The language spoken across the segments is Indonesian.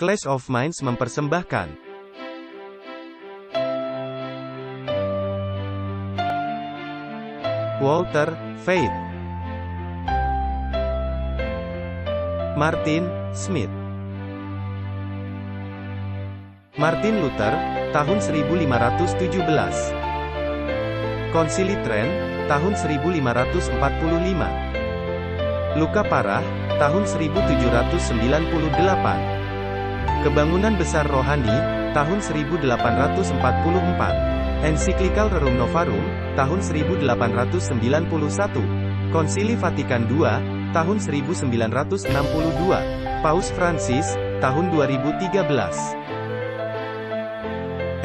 Clash of Minds mempersembahkan Walter, Faith, Martin, Smith. Martin Luther, tahun 1517. Konsili Trent, tahun 1545. Luka parah, tahun 1798. Kebangunan besar rohani, tahun 1844. Ensiklikal Rerum Novarum, tahun 1891. Konsili Vatikan II, tahun 1962. Paus Francis, tahun 2013.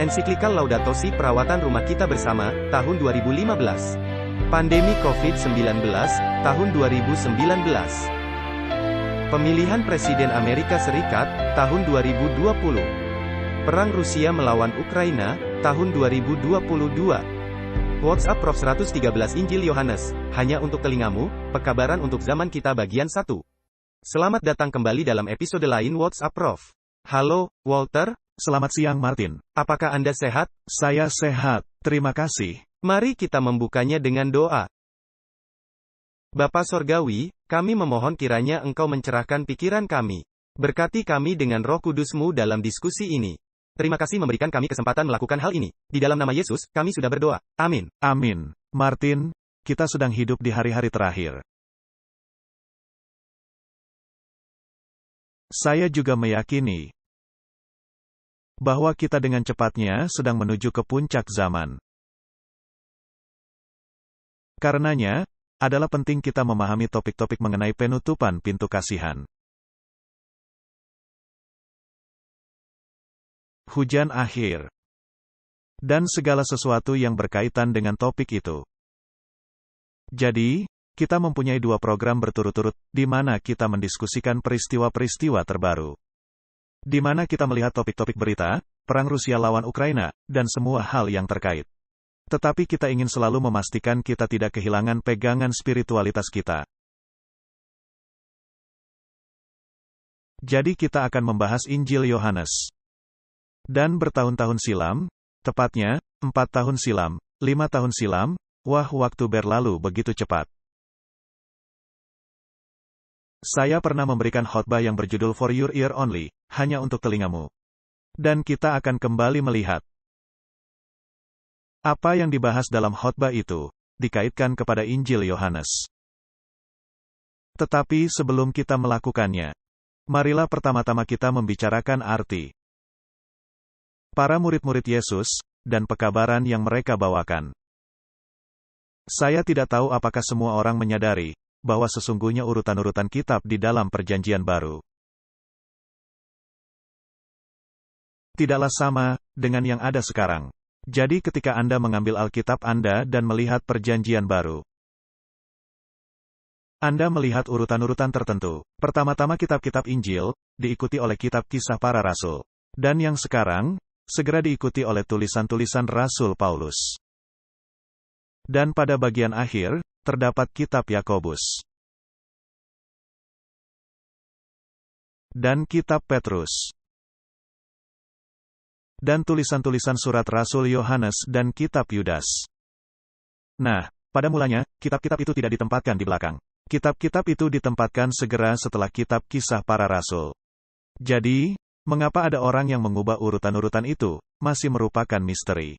Ensiklikal Laudato Si Perawatan Rumah Kita Bersama, tahun 2015. Pandemi COVID-19, tahun 2019. Pemilihan Presiden Amerika Serikat, tahun 2020. Perang Rusia melawan Ukraina, tahun 2022. WhatsApp Prof 113 Injil Yohanes, hanya untuk telingamu, pekabaran untuk zaman kita bagian 1. Selamat datang kembali dalam episode lain WhatsApp Prof. Halo, Walter. Selamat siang Martin. Apakah Anda sehat? Saya sehat, terima kasih. Mari kita membukanya dengan doa. Bapa Sorgawi, kami memohon kiranya Engkau mencerahkan pikiran kami. Berkati kami dengan Roh Kudus-Mu dalam diskusi ini. Terima kasih memberikan kami kesempatan melakukan hal ini. Di dalam nama Yesus, kami sudah berdoa. Amin. Amin. Martin, kita sedang hidup di hari-hari terakhir. Saya juga meyakini bahwa kita dengan cepatnya sedang menuju ke puncak zaman. Karenanya, adalah penting kita memahami topik-topik mengenai penutupan pintu kasihan. Hujan akhir. Dan segala sesuatu yang berkaitan dengan topik itu. Jadi, kita mempunyai 2 program berturut-turut, di mana kita mendiskusikan peristiwa-peristiwa terbaru. Di mana kita melihat topik-topik berita, perang Rusia lawan Ukraina, dan semua hal yang terkait. Tetapi kita ingin selalu memastikan kita tidak kehilangan pegangan spiritualitas kita. Jadi kita akan membahas Injil Yohanes. Dan bertahun-tahun silam, tepatnya, 4 tahun silam, 5 tahun silam, wah waktu berlalu begitu cepat. Saya pernah memberikan khotbah yang berjudul For Your Ear Only, hanya untuk telingamu. Dan kita akan kembali melihat apa yang dibahas dalam khotbah itu, dikaitkan kepada Injil Yohanes. Tetapi sebelum kita melakukannya, marilah pertama-tama kita membicarakan arti para murid-murid Yesus, dan pekabaran yang mereka bawakan. Saya tidak tahu apakah semua orang menyadari bahwa sesungguhnya urutan-urutan kitab di dalam Perjanjian Baru tidaklah sama dengan yang ada sekarang. Jadi ketika Anda mengambil Alkitab Anda dan melihat Perjanjian Baru, Anda melihat urutan-urutan tertentu. Pertama-tama kitab-kitab Injil, diikuti oleh kitab Kisah Para Rasul. Dan yang sekarang, segera diikuti oleh tulisan-tulisan Rasul Paulus. Dan pada bagian akhir, terdapat kitab Yakobus. Dan kitab Petrus. Dan tulisan-tulisan surat Rasul Yohanes dan kitab Yudas. Nah, pada mulanya, kitab-kitab itu tidak ditempatkan di belakang. Kitab-kitab itu ditempatkan segera setelah kitab Kisah Para Rasul. Jadi, mengapa ada orang yang mengubah urutan-urutan itu, masih merupakan misteri.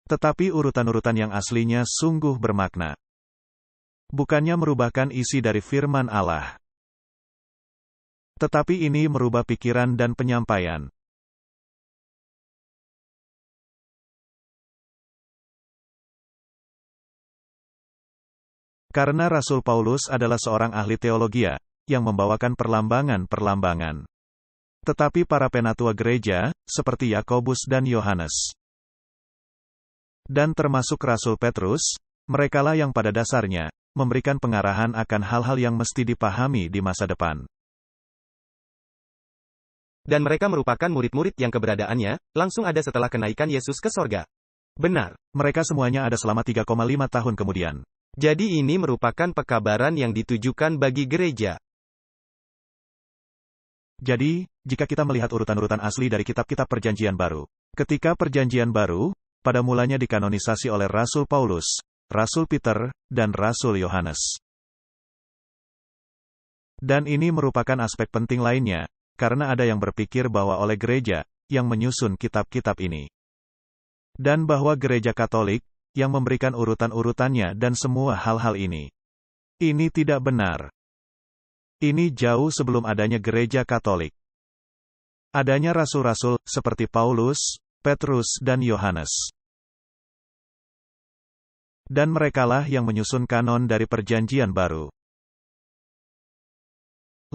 Tetapi urutan-urutan yang aslinya sungguh bermakna. Bukannya merubahkan isi dari firman Allah. Tetapi ini merubah pikiran dan penyampaian. Karena Rasul Paulus adalah seorang ahli teologia, yang membawakan perlambangan-perlambangan. Tetapi para penatua gereja, seperti Yakobus dan Yohanes, dan termasuk Rasul Petrus, merekalah yang pada dasarnya memberikan pengarahan akan hal-hal yang mesti dipahami di masa depan. Dan mereka merupakan murid-murid yang keberadaannya langsung ada setelah kenaikan Yesus ke sorga. Benar. Mereka semuanya ada selama 3,5 tahun kemudian. Jadi ini merupakan pekabaran yang ditujukan bagi gereja. Jadi, jika kita melihat urutan-urutan asli dari kitab-kitab Perjanjian Baru. Ketika Perjanjian Baru, pada mulanya dikanonisasi oleh Rasul Paulus, Rasul Peter, dan Rasul Yohanes. Dan ini merupakan aspek penting lainnya, karena ada yang berpikir bahwa oleh gereja, yang menyusun kitab-kitab ini. Dan bahwa gereja Katolik, yang memberikan urutan-urutannya dan semua hal-hal ini. Ini tidak benar. Ini jauh sebelum adanya gereja Katolik. Adanya rasul-rasul, seperti Paulus, Petrus dan Yohanes. Dan merekalah yang menyusun kanon dari Perjanjian Baru.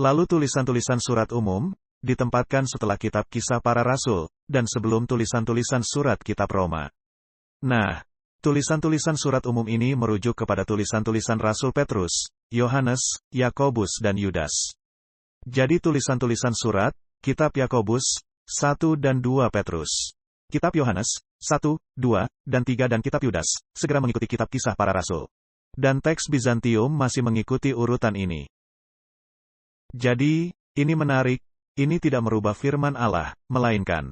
Lalu tulisan-tulisan surat umum, ditempatkan setelah kitab Kisah Para Rasul, dan sebelum tulisan-tulisan surat kitab Roma. Nah, tulisan-tulisan surat umum ini merujuk kepada tulisan-tulisan Rasul Petrus, Yohanes, Yakobus dan Yudas. Jadi tulisan-tulisan surat, kitab Yakobus, 1 dan 2 Petrus. Kitab Yohanes, 1, 2, dan 3 dan kitab Yudas, segera mengikuti kitab Kisah Para Rasul. Dan teks Bizantium masih mengikuti urutan ini. Jadi, ini menarik, ini tidak merubah firman Allah, melainkan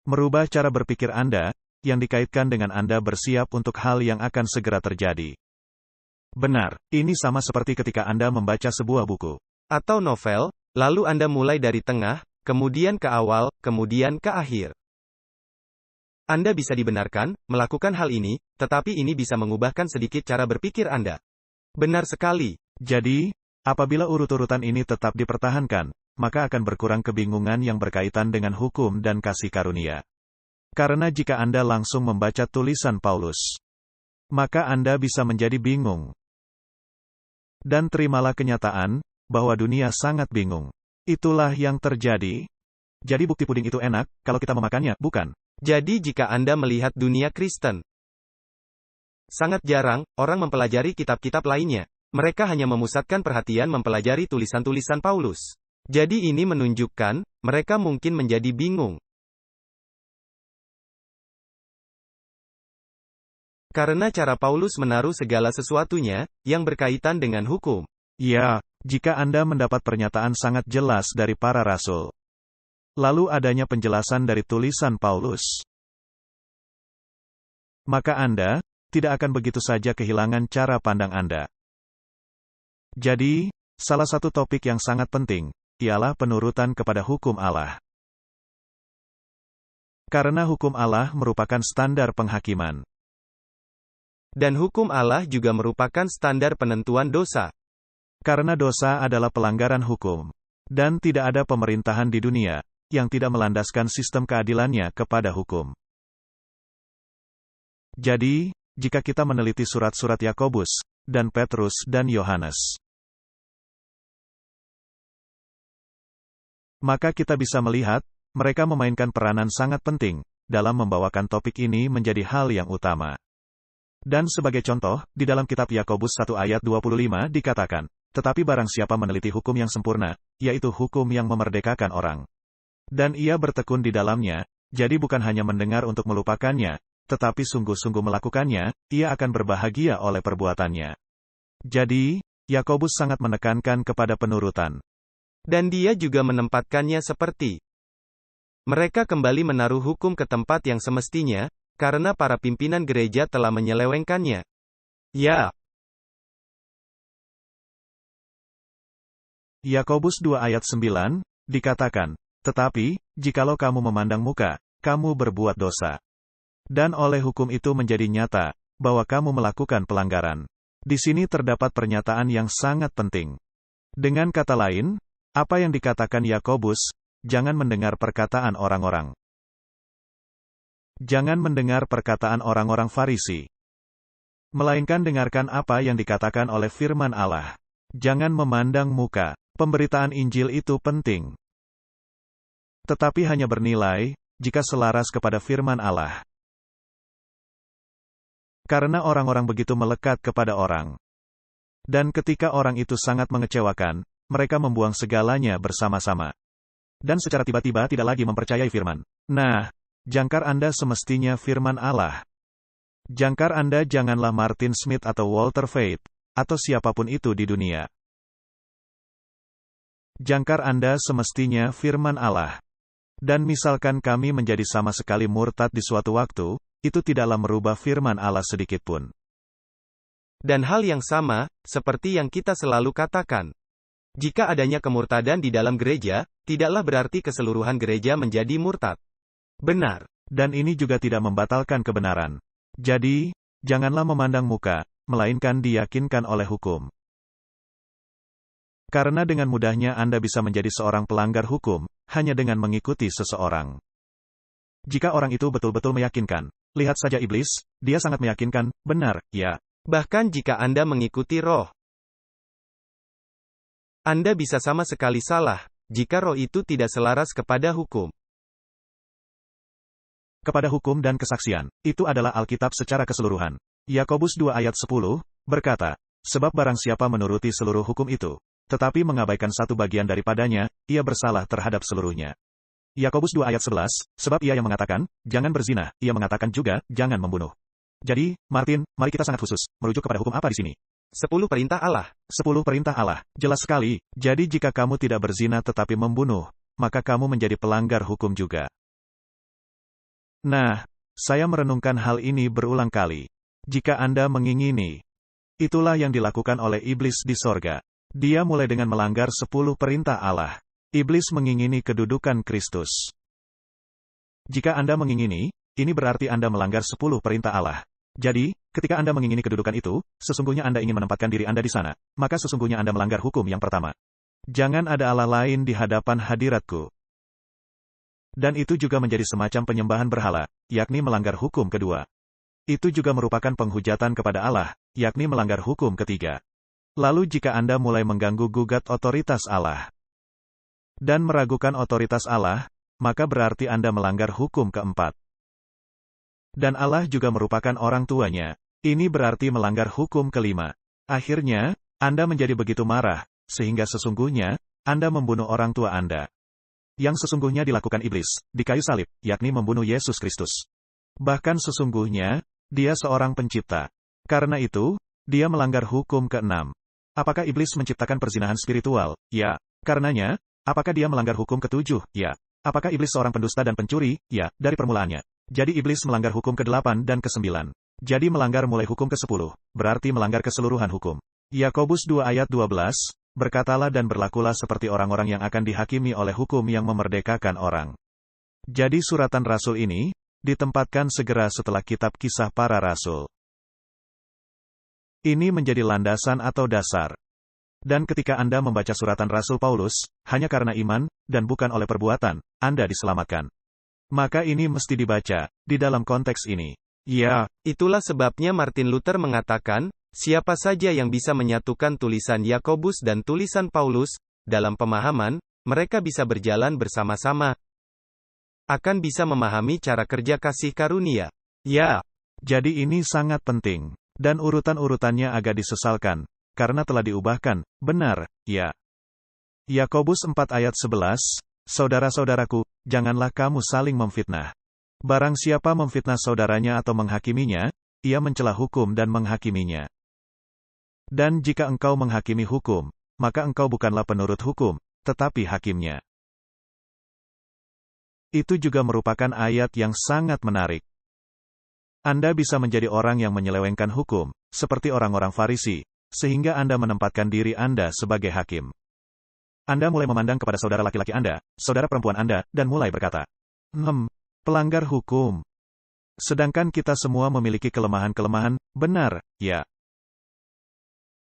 merubah cara berpikir Anda, yang dikaitkan dengan Anda bersiap untuk hal yang akan segera terjadi. Benar, ini sama seperti ketika Anda membaca sebuah buku atau novel, lalu Anda mulai dari tengah, kemudian ke awal, kemudian ke akhir. Anda bisa dibenarkan melakukan hal ini, tetapi ini bisa mengubahkan sedikit cara berpikir Anda. Benar sekali. Jadi, apabila urut-urutan ini tetap dipertahankan, maka akan berkurang kebingungan yang berkaitan dengan hukum dan kasih karunia. Karena jika Anda langsung membaca tulisan Paulus, maka Anda bisa menjadi bingung. Dan terimalah kenyataan, bahwa dunia sangat bingung. Itulah yang terjadi. Jadi bukti puding itu enak, kalau kita memakannya, bukan? Jadi jika Anda melihat dunia Kristen, sangat jarang, orang mempelajari kitab-kitab lainnya. Mereka hanya memusatkan perhatian mempelajari tulisan-tulisan Paulus. Jadi ini menunjukkan, mereka mungkin menjadi bingung. Karena cara Paulus menaruh segala sesuatunya, yang berkaitan dengan hukum. Ya, jika Anda mendapat pernyataan sangat jelas dari para rasul, lalu adanya penjelasan dari tulisan Paulus, maka Anda tidak akan begitu saja kehilangan cara pandang Anda. Jadi, salah satu topik yang sangat penting, ialah penurutan kepada hukum Allah. Karena hukum Allah merupakan standar penghakiman. Dan hukum Allah juga merupakan standar penentuan dosa. Karena dosa adalah pelanggaran hukum. Dan tidak ada pemerintahan di dunia, yang tidak melandaskan sistem keadilannya kepada hukum. Jadi, jika kita meneliti surat-surat Yakobus, dan Petrus dan Yohanes, maka kita bisa melihat, mereka memainkan peranan sangat penting, dalam membawakan topik ini menjadi hal yang utama. Dan sebagai contoh, di dalam kitab Yakobus 1 ayat 25 dikatakan, tetapi barang siapa meneliti hukum yang sempurna, yaitu hukum yang memerdekakan orang, dan ia bertekun di dalamnya, jadi bukan hanya mendengar untuk melupakannya, tetapi sungguh-sungguh melakukannya, ia akan berbahagia oleh perbuatannya. Jadi, Yakobus sangat menekankan kepada penurutan. Dan dia juga menempatkannya seperti mereka kembali menaruh hukum ke tempat yang semestinya, karena para pimpinan gereja telah menyelewengkannya. Ya. Yakobus 2 ayat 9, dikatakan, tetapi, jikalau kamu memandang muka, kamu berbuat dosa. Dan oleh hukum itu menjadi nyata, bahwa kamu melakukan pelanggaran. Di sini terdapat pernyataan yang sangat penting. Dengan kata lain, apa yang dikatakan Yakobus, jangan mendengar perkataan orang-orang. Jangan mendengar perkataan orang-orang Farisi. Melainkan dengarkan apa yang dikatakan oleh firman Allah. Jangan memandang muka. Pemberitaan Injil itu penting. Tetapi hanya bernilai, jika selaras kepada firman Allah. Karena orang-orang begitu melekat kepada orang. Dan ketika orang itu sangat mengecewakan, mereka membuang segalanya bersama-sama. Dan secara tiba-tiba tidak lagi mempercayai firman. Nah, jangkar Anda semestinya firman Allah. Jangkar Anda janganlah Martin Smith atau Walter Fate, atau siapapun itu di dunia. Jangkar Anda semestinya firman Allah. Dan misalkan kami menjadi sama sekali murtad di suatu waktu, itu tidaklah merubah firman Allah sedikitpun. Dan hal yang sama, seperti yang kita selalu katakan. Jika adanya kemurtadan di dalam gereja, tidaklah berarti keseluruhan gereja menjadi murtad. Benar. Dan ini juga tidak membatalkan kebenaran. Jadi, janganlah memandang muka, melainkan diyakinkan oleh hukum. Karena dengan mudahnya Anda bisa menjadi seorang pelanggar hukum, hanya dengan mengikuti seseorang. Jika orang itu betul-betul meyakinkan, lihat saja iblis, dia sangat meyakinkan, benar, ya. Bahkan jika Anda mengikuti roh, Anda bisa sama sekali salah, jika roh itu tidak selaras kepada hukum. Kepada hukum dan kesaksian, itu adalah Alkitab secara keseluruhan. Yakobus 2 ayat 10, berkata, sebab barang siapa menuruti seluruh hukum itu, tetapi mengabaikan satu bagian daripadanya, ia bersalah terhadap seluruhnya. Yakobus 2 ayat 11, sebab ia yang mengatakan, jangan berzina, ia mengatakan juga, jangan membunuh. Jadi, Martin, mari kita sangat khusus, merujuk kepada hukum apa di sini? 10 perintah Allah. 10 perintah Allah, jelas sekali. Jadi jika kamu tidak berzina tetapi membunuh, maka kamu menjadi pelanggar hukum juga. Nah, saya merenungkan hal ini berulang kali. Jika Anda mengingini, itulah yang dilakukan oleh iblis di sorga. Dia mulai dengan melanggar 10 perintah Allah. Iblis mengingini kedudukan Kristus. Jika Anda mengingini, ini berarti Anda melanggar 10 perintah Allah. Jadi, ketika Anda mengingini kedudukan itu, sesungguhnya Anda ingin menempatkan diri Anda di sana, maka sesungguhnya Anda melanggar hukum yang pertama. Jangan ada Allah lain di hadapan hadiratku. Dan itu juga menjadi semacam penyembahan berhala, yakni melanggar hukum kedua. Itu juga merupakan penghujatan kepada Allah, yakni melanggar hukum ketiga. Lalu jika Anda mulai mengganggu-gugat otoritas Allah dan meragukan otoritas Allah, maka berarti Anda melanggar hukum keempat. Dan Allah juga merupakan orang tuanya. Ini berarti melanggar hukum kelima. Akhirnya, Anda menjadi begitu marah, sehingga sesungguhnya, Anda membunuh orang tua Anda. Yang sesungguhnya dilakukan iblis, di kayu salib, yakni membunuh Yesus Kristus. Bahkan sesungguhnya, dia seorang pencipta. Karena itu, dia melanggar hukum keenam. Apakah iblis menciptakan perzinahan spiritual? Ya. Karenanya, apakah dia melanggar hukum ketujuh? Ya. Apakah iblis seorang pendusta dan pencuri? Ya, dari permulaannya. Jadi iblis melanggar hukum ke-8 dan ke-9. Jadi melanggar mulai hukum ke-10, berarti melanggar keseluruhan hukum. Yakobus 2 ayat 12, berkatalah dan berlakulah seperti orang-orang yang akan dihakimi oleh hukum yang memerdekakan orang. Jadi suratan rasul ini, ditempatkan segera setelah kitab Kisah Para Rasul. Ini menjadi landasan atau dasar. Dan ketika Anda membaca suratan Rasul Paulus, hanya karena iman, dan bukan oleh perbuatan, Anda diselamatkan. Maka ini mesti dibaca, di dalam konteks ini. Ya, itulah sebabnya Martin Luther mengatakan, siapa saja yang bisa menyatukan tulisan Yakobus dan tulisan Paulus, dalam pemahaman, mereka bisa berjalan bersama-sama. Akan bisa memahami cara kerja kasih karunia. Ya, jadi ini sangat penting. Dan urutan-urutannya agak disesalkan, karena telah diubahkan, benar, ya. Yakobus 4 ayat 11, saudara-saudaraku, janganlah kamu saling memfitnah. Barang siapa memfitnah saudaranya atau menghakiminya, ia mencela hukum dan menghakiminya. Dan jika engkau menghakimi hukum, maka engkau bukanlah penurut hukum, tetapi hakimnya. Itu juga merupakan ayat yang sangat menarik. Anda bisa menjadi orang yang menyelewengkan hukum, seperti orang-orang Farisi, sehingga Anda menempatkan diri Anda sebagai hakim. Anda mulai memandang kepada saudara laki-laki Anda, saudara perempuan Anda, dan mulai berkata, pelanggar hukum. Sedangkan kita semua memiliki kelemahan-kelemahan, benar, ya.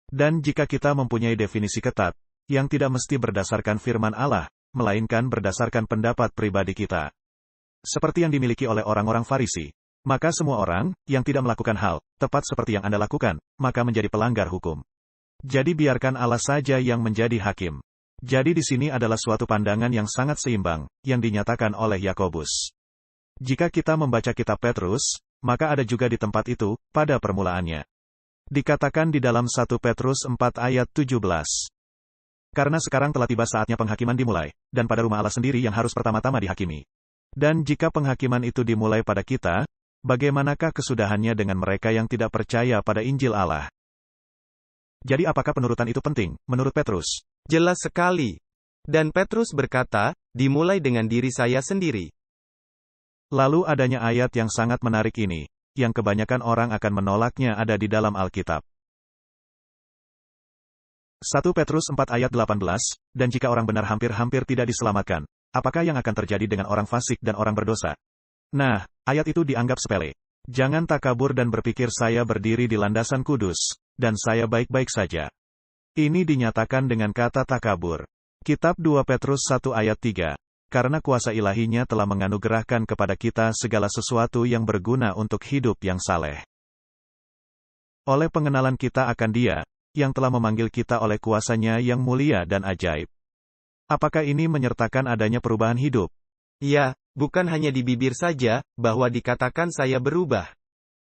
Dan jika kita mempunyai definisi ketat, yang tidak mesti berdasarkan firman Allah, melainkan berdasarkan pendapat pribadi kita. Seperti yang dimiliki oleh orang-orang Farisi, maka semua orang, yang tidak melakukan hal, tepat seperti yang Anda lakukan, maka menjadi pelanggar hukum. Jadi biarkan Allah saja yang menjadi hakim. Jadi di sini adalah suatu pandangan yang sangat seimbang, yang dinyatakan oleh Yakobus. Jika kita membaca kitab Petrus, maka ada juga di tempat itu, pada permulaannya. Dikatakan di dalam 1 Petrus 4 ayat 17. Karena sekarang telah tiba saatnya penghakiman dimulai, dan pada rumah Allah sendiri yang harus pertama-tama dihakimi. Dan jika penghakiman itu dimulai pada kita, bagaimanakah kesudahannya dengan mereka yang tidak percaya pada Injil Allah? Jadi apakah penurutan itu penting, menurut Petrus? Jelas sekali. Dan Petrus berkata, dimulai dengan diri saya sendiri. Lalu adanya ayat yang sangat menarik ini, yang kebanyakan orang akan menolaknya ada di dalam Alkitab. 1 Petrus 4 ayat 18, dan jika orang benar hampir-hampir tidak diselamatkan, apakah yang akan terjadi dengan orang fasik dan orang berdosa? Nah, ayat itu dianggap sepele. Jangan takabur dan berpikir saya berdiri di landasan kudus, dan saya baik-baik saja. Ini dinyatakan dengan kata takabur. Kitab 2 Petrus 1 ayat 3. Karena kuasa ilahinya telah menganugerahkan kepada kita segala sesuatu yang berguna untuk hidup yang saleh. Oleh pengenalan kita akan Dia, yang telah memanggil kita oleh kuasanya yang mulia dan ajaib. Apakah ini menyertakan adanya perubahan hidup? Ya, bukan hanya di bibir saja, bahwa dikatakan saya berubah.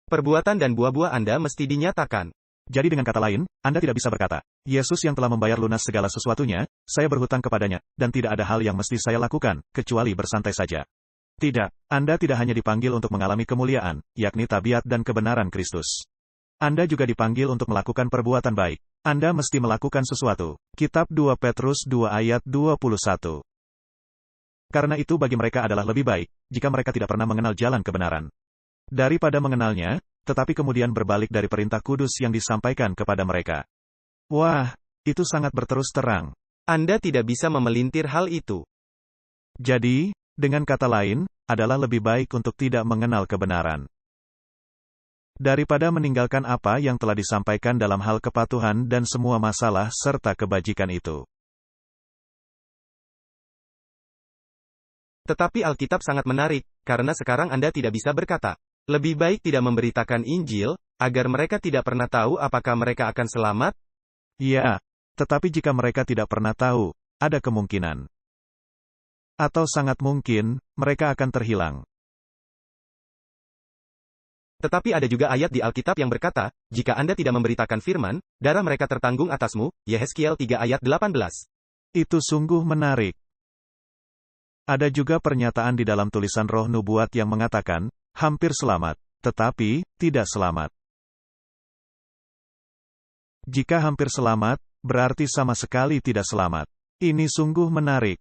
Perbuatan dan buah-buah Anda mesti dinyatakan. Jadi dengan kata lain, Anda tidak bisa berkata, Yesus yang telah membayar lunas segala sesuatunya, saya berhutang kepadanya, dan tidak ada hal yang mesti saya lakukan, kecuali bersantai saja. Tidak, Anda tidak hanya dipanggil untuk mengalami kemuliaan, yakni tabiat dan kebenaran Kristus. Anda juga dipanggil untuk melakukan perbuatan baik. Anda mesti melakukan sesuatu. Kitab 2 Petrus 2 ayat 21. Karena itu bagi mereka adalah lebih baik, jika mereka tidak pernah mengenal jalan kebenaran. Daripada mengenalnya, tetapi kemudian berbalik dari perintah kudus yang disampaikan kepada mereka. Wah, itu sangat berterus terang. Anda tidak bisa memelintir hal itu. Jadi, dengan kata lain, adalah lebih baik untuk tidak mengenal kebenaran. Daripada meninggalkan apa yang telah disampaikan dalam hal kepatuhan dan semua masalah serta kebajikan itu. Tetapi Alkitab sangat menarik, karena sekarang Anda tidak bisa berkata, lebih baik tidak memberitakan Injil, agar mereka tidak pernah tahu apakah mereka akan selamat? Ya, tetapi jika mereka tidak pernah tahu, ada kemungkinan. Atau sangat mungkin, mereka akan terhilang. Tetapi ada juga ayat di Alkitab yang berkata, jika Anda tidak memberitakan firman, darah mereka tertanggung atasmu, Yehezkiel 3 ayat 18. Itu sungguh menarik. Ada juga pernyataan di dalam tulisan roh nubuat yang mengatakan, hampir selamat, tetapi tidak selamat. Jika hampir selamat, berarti sama sekali tidak selamat. Ini sungguh menarik.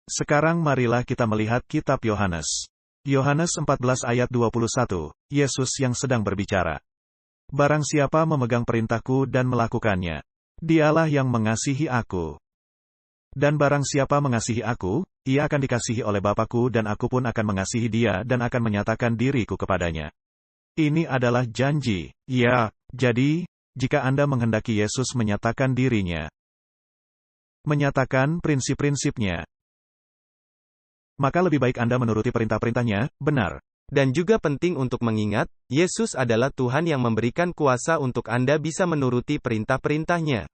Sekarang marilah kita melihat kitab Yohanes. Yohanes 14 ayat 21, Yesus yang sedang berbicara. Barang siapa memegang perintahku dan melakukannya, dialah yang mengasihi aku. Dan barang siapa mengasihi aku, ia akan dikasihi oleh Bapa-Ku dan aku pun akan mengasihi dia dan akan menyatakan diriku kepadanya. Ini adalah janji. Ya, jadi, jika Anda menghendaki Yesus menyatakan dirinya, menyatakan prinsip-prinsipnya, maka lebih baik Anda menuruti perintah-perintahnya, benar. Dan juga penting untuk mengingat, Yesus adalah Tuhan yang memberikan kuasa untuk Anda bisa menuruti perintah-perintahnya.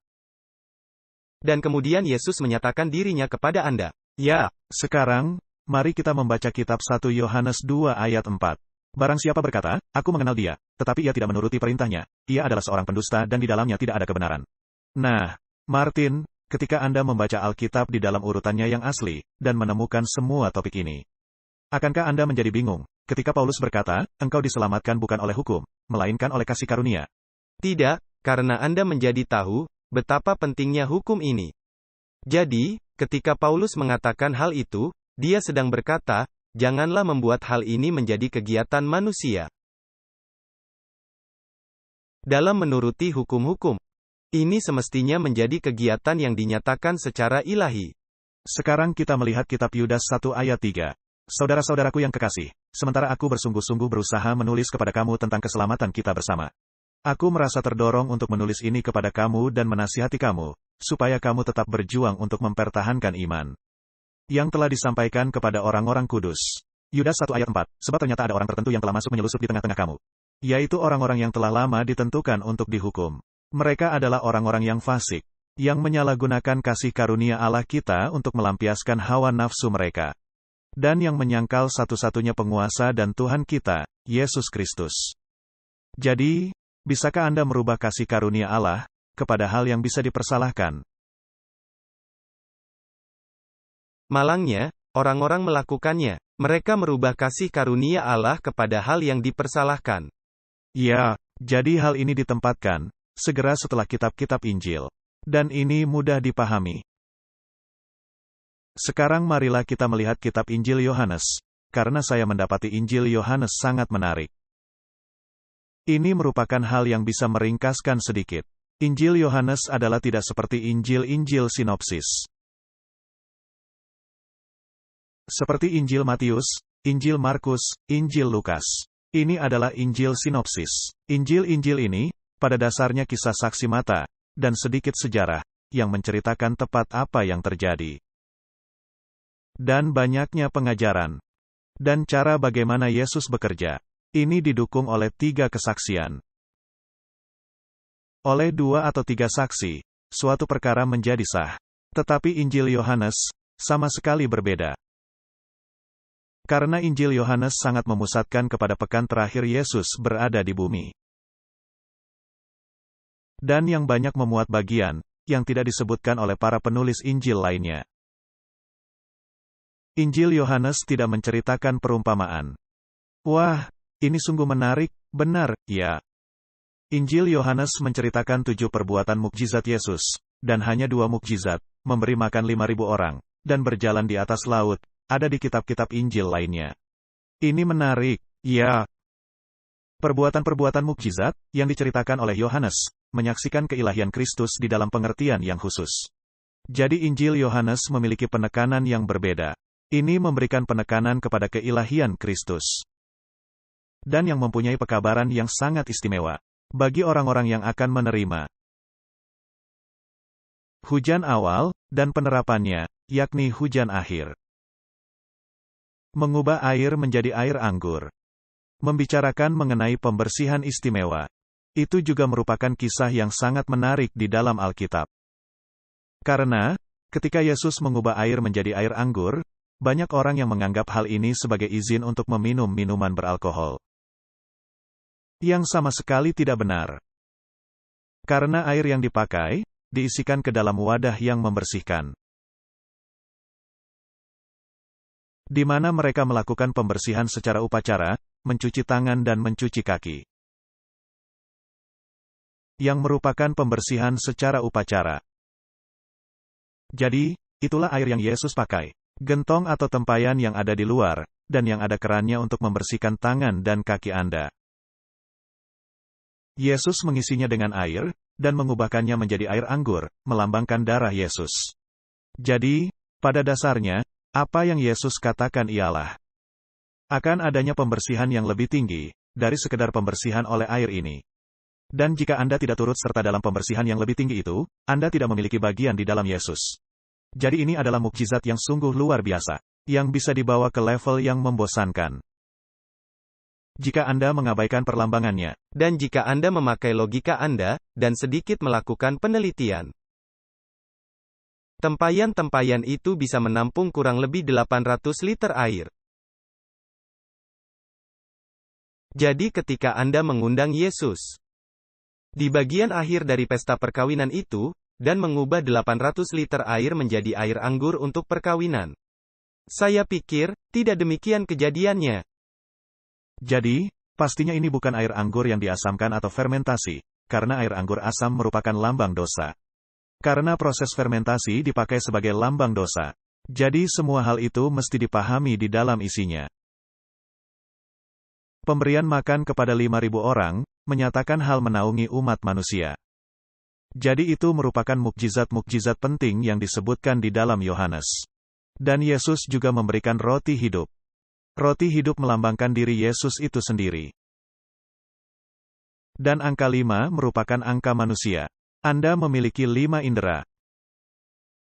Dan kemudian Yesus menyatakan dirinya kepada Anda. Ya, sekarang, mari kita membaca kitab 1 Yohanes 2 ayat 4. Barang siapa berkata, aku mengenal dia, tetapi ia tidak menuruti perintahnya, ia adalah seorang pendusta dan di dalamnya tidak ada kebenaran. Nah, Martin, ketika Anda membaca Alkitab di dalam urutannya yang asli, dan menemukan semua topik ini, akankah Anda menjadi bingung, ketika Paulus berkata, engkau diselamatkan bukan oleh hukum, melainkan oleh kasih karunia? Tidak, karena Anda menjadi tahu, betapa pentingnya hukum ini. Jadi, ketika Paulus mengatakan hal itu, dia sedang berkata, janganlah membuat hal ini menjadi kegiatan manusia. Dalam menuruti hukum-hukum, ini semestinya menjadi kegiatan yang dinyatakan secara ilahi. Sekarang kita melihat kitab Yudas 1 ayat 3. Saudara-saudaraku yang kekasih, sementara aku bersungguh-sungguh berusaha menulis kepada kamu tentang keselamatan kita bersama. Aku merasa terdorong untuk menulis ini kepada kamu dan menasihati kamu, supaya kamu tetap berjuang untuk mempertahankan iman yang telah disampaikan kepada orang-orang kudus. Yudas 1 ayat 4, sebab ternyata ada orang tertentu yang telah masuk menyelusup di tengah-tengah kamu, yaitu orang-orang yang telah lama ditentukan untuk dihukum. Mereka adalah orang-orang yang fasik, yang menyalahgunakan kasih karunia Allah kita untuk melampiaskan hawa nafsu mereka, dan yang menyangkal satu-satunya penguasa dan Tuhan kita, Yesus Kristus. Jadi, bisakah Anda merubah kasih karunia Allah kepada hal yang bisa dipersalahkan? Malangnya, orang-orang melakukannya. Mereka merubah kasih karunia Allah kepada hal yang dipersalahkan. Ya, jadi hal ini ditempatkan segera setelah kitab-kitab Injil. Dan ini mudah dipahami. Sekarang marilah kita melihat kitab Injil Yohanes, karena saya mendapati Injil Yohanes sangat menarik. Ini merupakan hal yang bisa meringkaskan sedikit. Injil Yohanes adalah tidak seperti Injil-Injil sinopsis. Seperti Injil Matius, Injil Markus, Injil Lukas. Ini adalah Injil sinopsis. Injil-Injil ini, pada dasarnya kisah saksi mata, dan sedikit sejarah, yang menceritakan tepat apa yang terjadi. Dan banyaknya pengajaran. Dan cara bagaimana Yesus bekerja. Ini didukung oleh 3 kesaksian. Oleh 2 atau 3 saksi, suatu perkara menjadi sah. Tetapi Injil Yohanes, sama sekali berbeda. Karena Injil Yohanes sangat memusatkan kepada pekan terakhir Yesus berada di bumi. Dan yang banyak memuat bagian, yang tidak disebutkan oleh para penulis Injil lainnya. Injil Yohanes tidak menceritakan perumpamaan. Wah, ini sungguh menarik, benar, ya. Injil Yohanes menceritakan 7 perbuatan mukjizat Yesus, dan hanya 2 mukjizat, memberi makan 5.000 orang, dan berjalan di atas laut, ada di kitab-kitab Injil lainnya. Ini menarik, ya. Perbuatan-perbuatan mukjizat, yang diceritakan oleh Yohanes, menyaksikan keilahian Kristus di dalam pengertian yang khusus. Jadi Injil Yohanes memiliki penekanan yang berbeda. Ini memberikan penekanan kepada keilahian Kristus. Dan yang mempunyai pekabaran yang sangat istimewa, bagi orang-orang yang akan menerima. Hujan awal, dan penerapannya, yakni hujan akhir. Mengubah air menjadi air anggur. Membicarakan mengenai pembersihan istimewa. Itu juga merupakan kisah yang sangat menarik di dalam Alkitab. Karena, ketika Yesus mengubah air menjadi air anggur, banyak orang yang menganggap hal ini sebagai izin untuk meminum minuman beralkohol. Yang sama sekali tidak benar. Karena air yang dipakai, diisikan ke dalam wadah yang membersihkan. Di mana mereka melakukan pembersihan secara upacara, mencuci tangan dan mencuci kaki. Yang merupakan pembersihan secara upacara. Jadi, itulah air yang Yesus pakai. Gentong atau tempayan yang ada di luar, dan yang ada kerannya untuk membersihkan tangan dan kaki Anda. Yesus mengisinya dengan air, dan mengubahkannya menjadi air anggur, melambangkan darah Yesus. Jadi, pada dasarnya, apa yang Yesus katakan ialah, akan adanya pembersihan yang lebih tinggi, dari sekedar pembersihan oleh air ini. Dan jika Anda tidak turut serta dalam pembersihan yang lebih tinggi itu, Anda tidak memiliki bagian di dalam Yesus. Jadi ini adalah mukjizat yang sungguh luar biasa, yang bisa dibawa ke level yang membosankan. Jika Anda mengabaikan perlambangannya, dan jika Anda memakai logika Anda, dan sedikit melakukan penelitian. Tempayan-tempayan itu bisa menampung kurang lebih 800 liter air. Jadi ketika Anda mengundang Yesus di bagian akhir dari pesta perkawinan itu, dan mengubah 800 liter air menjadi air anggur untuk perkawinan. Saya pikir, tidak demikian kejadiannya. Jadi, pastinya ini bukan air anggur yang diasamkan atau fermentasi, karena air anggur asam merupakan lambang dosa. Karena proses fermentasi dipakai sebagai lambang dosa. Jadi semua hal itu mesti dipahami di dalam isinya. Pemberian makan kepada 5.000 orang, menyatakan hal menaungi umat manusia. Jadi itu merupakan mukjizat-mukjizat penting yang disebutkan di dalam Yohanes. Dan Yesus juga memberikan roti hidup. Roti hidup melambangkan diri Yesus itu sendiri. Dan angka 5 merupakan angka manusia. Anda memiliki 5 indera.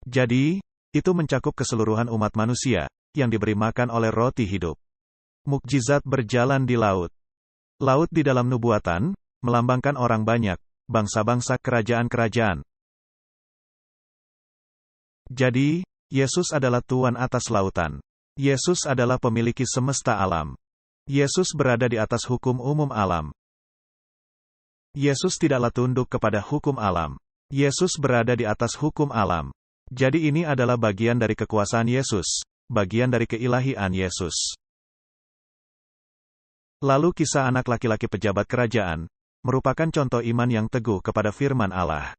Jadi, itu mencakup keseluruhan umat manusia, yang diberi makan oleh roti hidup. Mukjizat berjalan di laut. Laut di dalam nubuatan, melambangkan orang banyak, bangsa-bangsa, kerajaan-kerajaan. Jadi, Yesus adalah Tuan atas lautan. Yesus adalah pemilik semesta alam. Yesus berada di atas hukum umum alam. Yesus tidaklah tunduk kepada hukum alam. Yesus berada di atas hukum alam. Jadi ini adalah bagian dari kekuasaan Yesus, bagian dari keilahian Yesus. Lalu kisah anak laki-laki pejabat kerajaan, merupakan contoh iman yang teguh kepada firman Allah.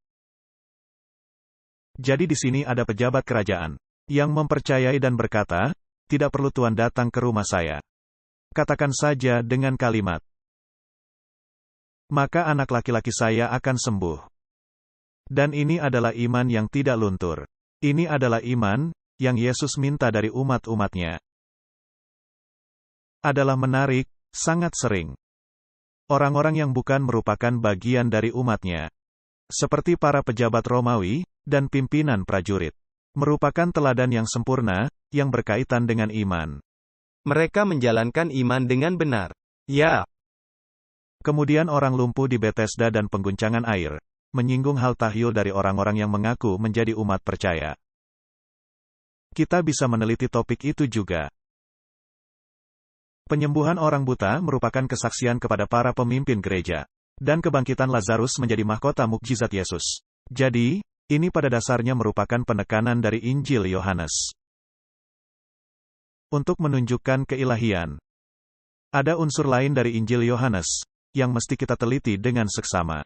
Jadi di sini ada pejabat kerajaan yang mempercayai dan berkata, "Tidak perlu Tuan datang ke rumah saya. Katakan saja dengan kalimat, maka anak laki-laki saya akan sembuh." Dan ini adalah iman yang tidak luntur. Ini adalah iman yang Yesus minta dari umat-umatnya. Adalah menarik, sangat sering. Orang-orang yang bukan merupakan bagian dari umatnya, seperti para pejabat Romawi dan pimpinan prajurit, merupakan teladan yang sempurna, yang berkaitan dengan iman. Mereka menjalankan iman dengan benar. Ya. Kemudian orang lumpuh di Bethesda dan pengguncangan air, menyinggung hal tahyul dari orang-orang yang mengaku menjadi umat percaya. Kita bisa meneliti topik itu juga. Penyembuhan orang buta merupakan kesaksian kepada para pemimpin gereja, dan kebangkitan Lazarus menjadi mahkota mukjizat Yesus. Jadi, ini pada dasarnya merupakan penekanan dari Injil Yohanes untuk menunjukkan keilahian. Ada unsur lain dari Injil Yohanes yang mesti kita teliti dengan seksama.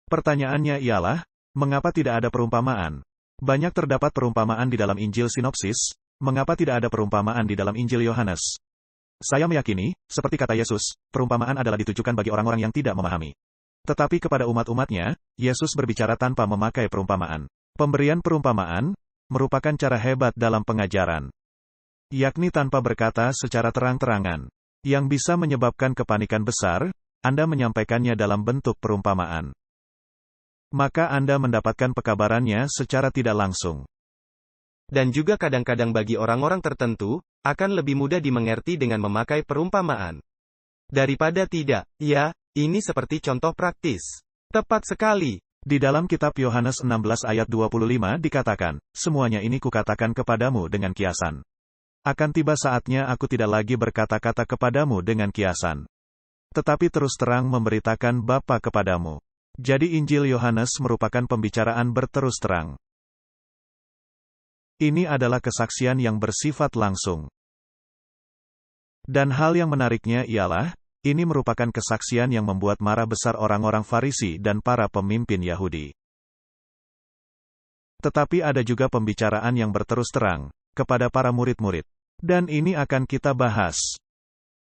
Pertanyaannya ialah, mengapa tidak ada perumpamaan? Banyak terdapat perumpamaan di dalam Injil sinopsis, mengapa tidak ada perumpamaan di dalam Injil Yohanes? Saya meyakini, seperti kata Yesus, perumpamaan adalah ditujukan bagi orang-orang yang tidak memahami. Tetapi kepada umat-umatnya, Yesus berbicara tanpa memakai perumpamaan. Pemberian perumpamaan merupakan cara hebat dalam pengajaran, yakni tanpa berkata secara terang-terangan, yang bisa menyebabkan kepanikan besar. Anda menyampaikannya dalam bentuk perumpamaan, maka Anda mendapatkan pekabarannya secara tidak langsung. Dan juga kadang-kadang bagi orang-orang tertentu, akan lebih mudah dimengerti dengan memakai perumpamaan daripada tidak. Ya, ini seperti contoh praktis. Tepat sekali. Di dalam kitab Yohanes 16 ayat 25 dikatakan, "Semuanya ini kukatakan kepadamu dengan kiasan. Akan tiba saatnya aku tidak lagi berkata-kata kepadamu dengan kiasan, tetapi terus terang memberitakan Bapa kepadamu." Jadi Injil Yohanes merupakan pembicaraan berterus terang. Ini adalah kesaksian yang bersifat langsung. Dan hal yang menariknya ialah, ini merupakan kesaksian yang membuat marah besar orang-orang Farisi dan para pemimpin Yahudi. Tetapi ada juga pembicaraan yang berterus terang kepada para murid-murid. Dan ini akan kita bahas.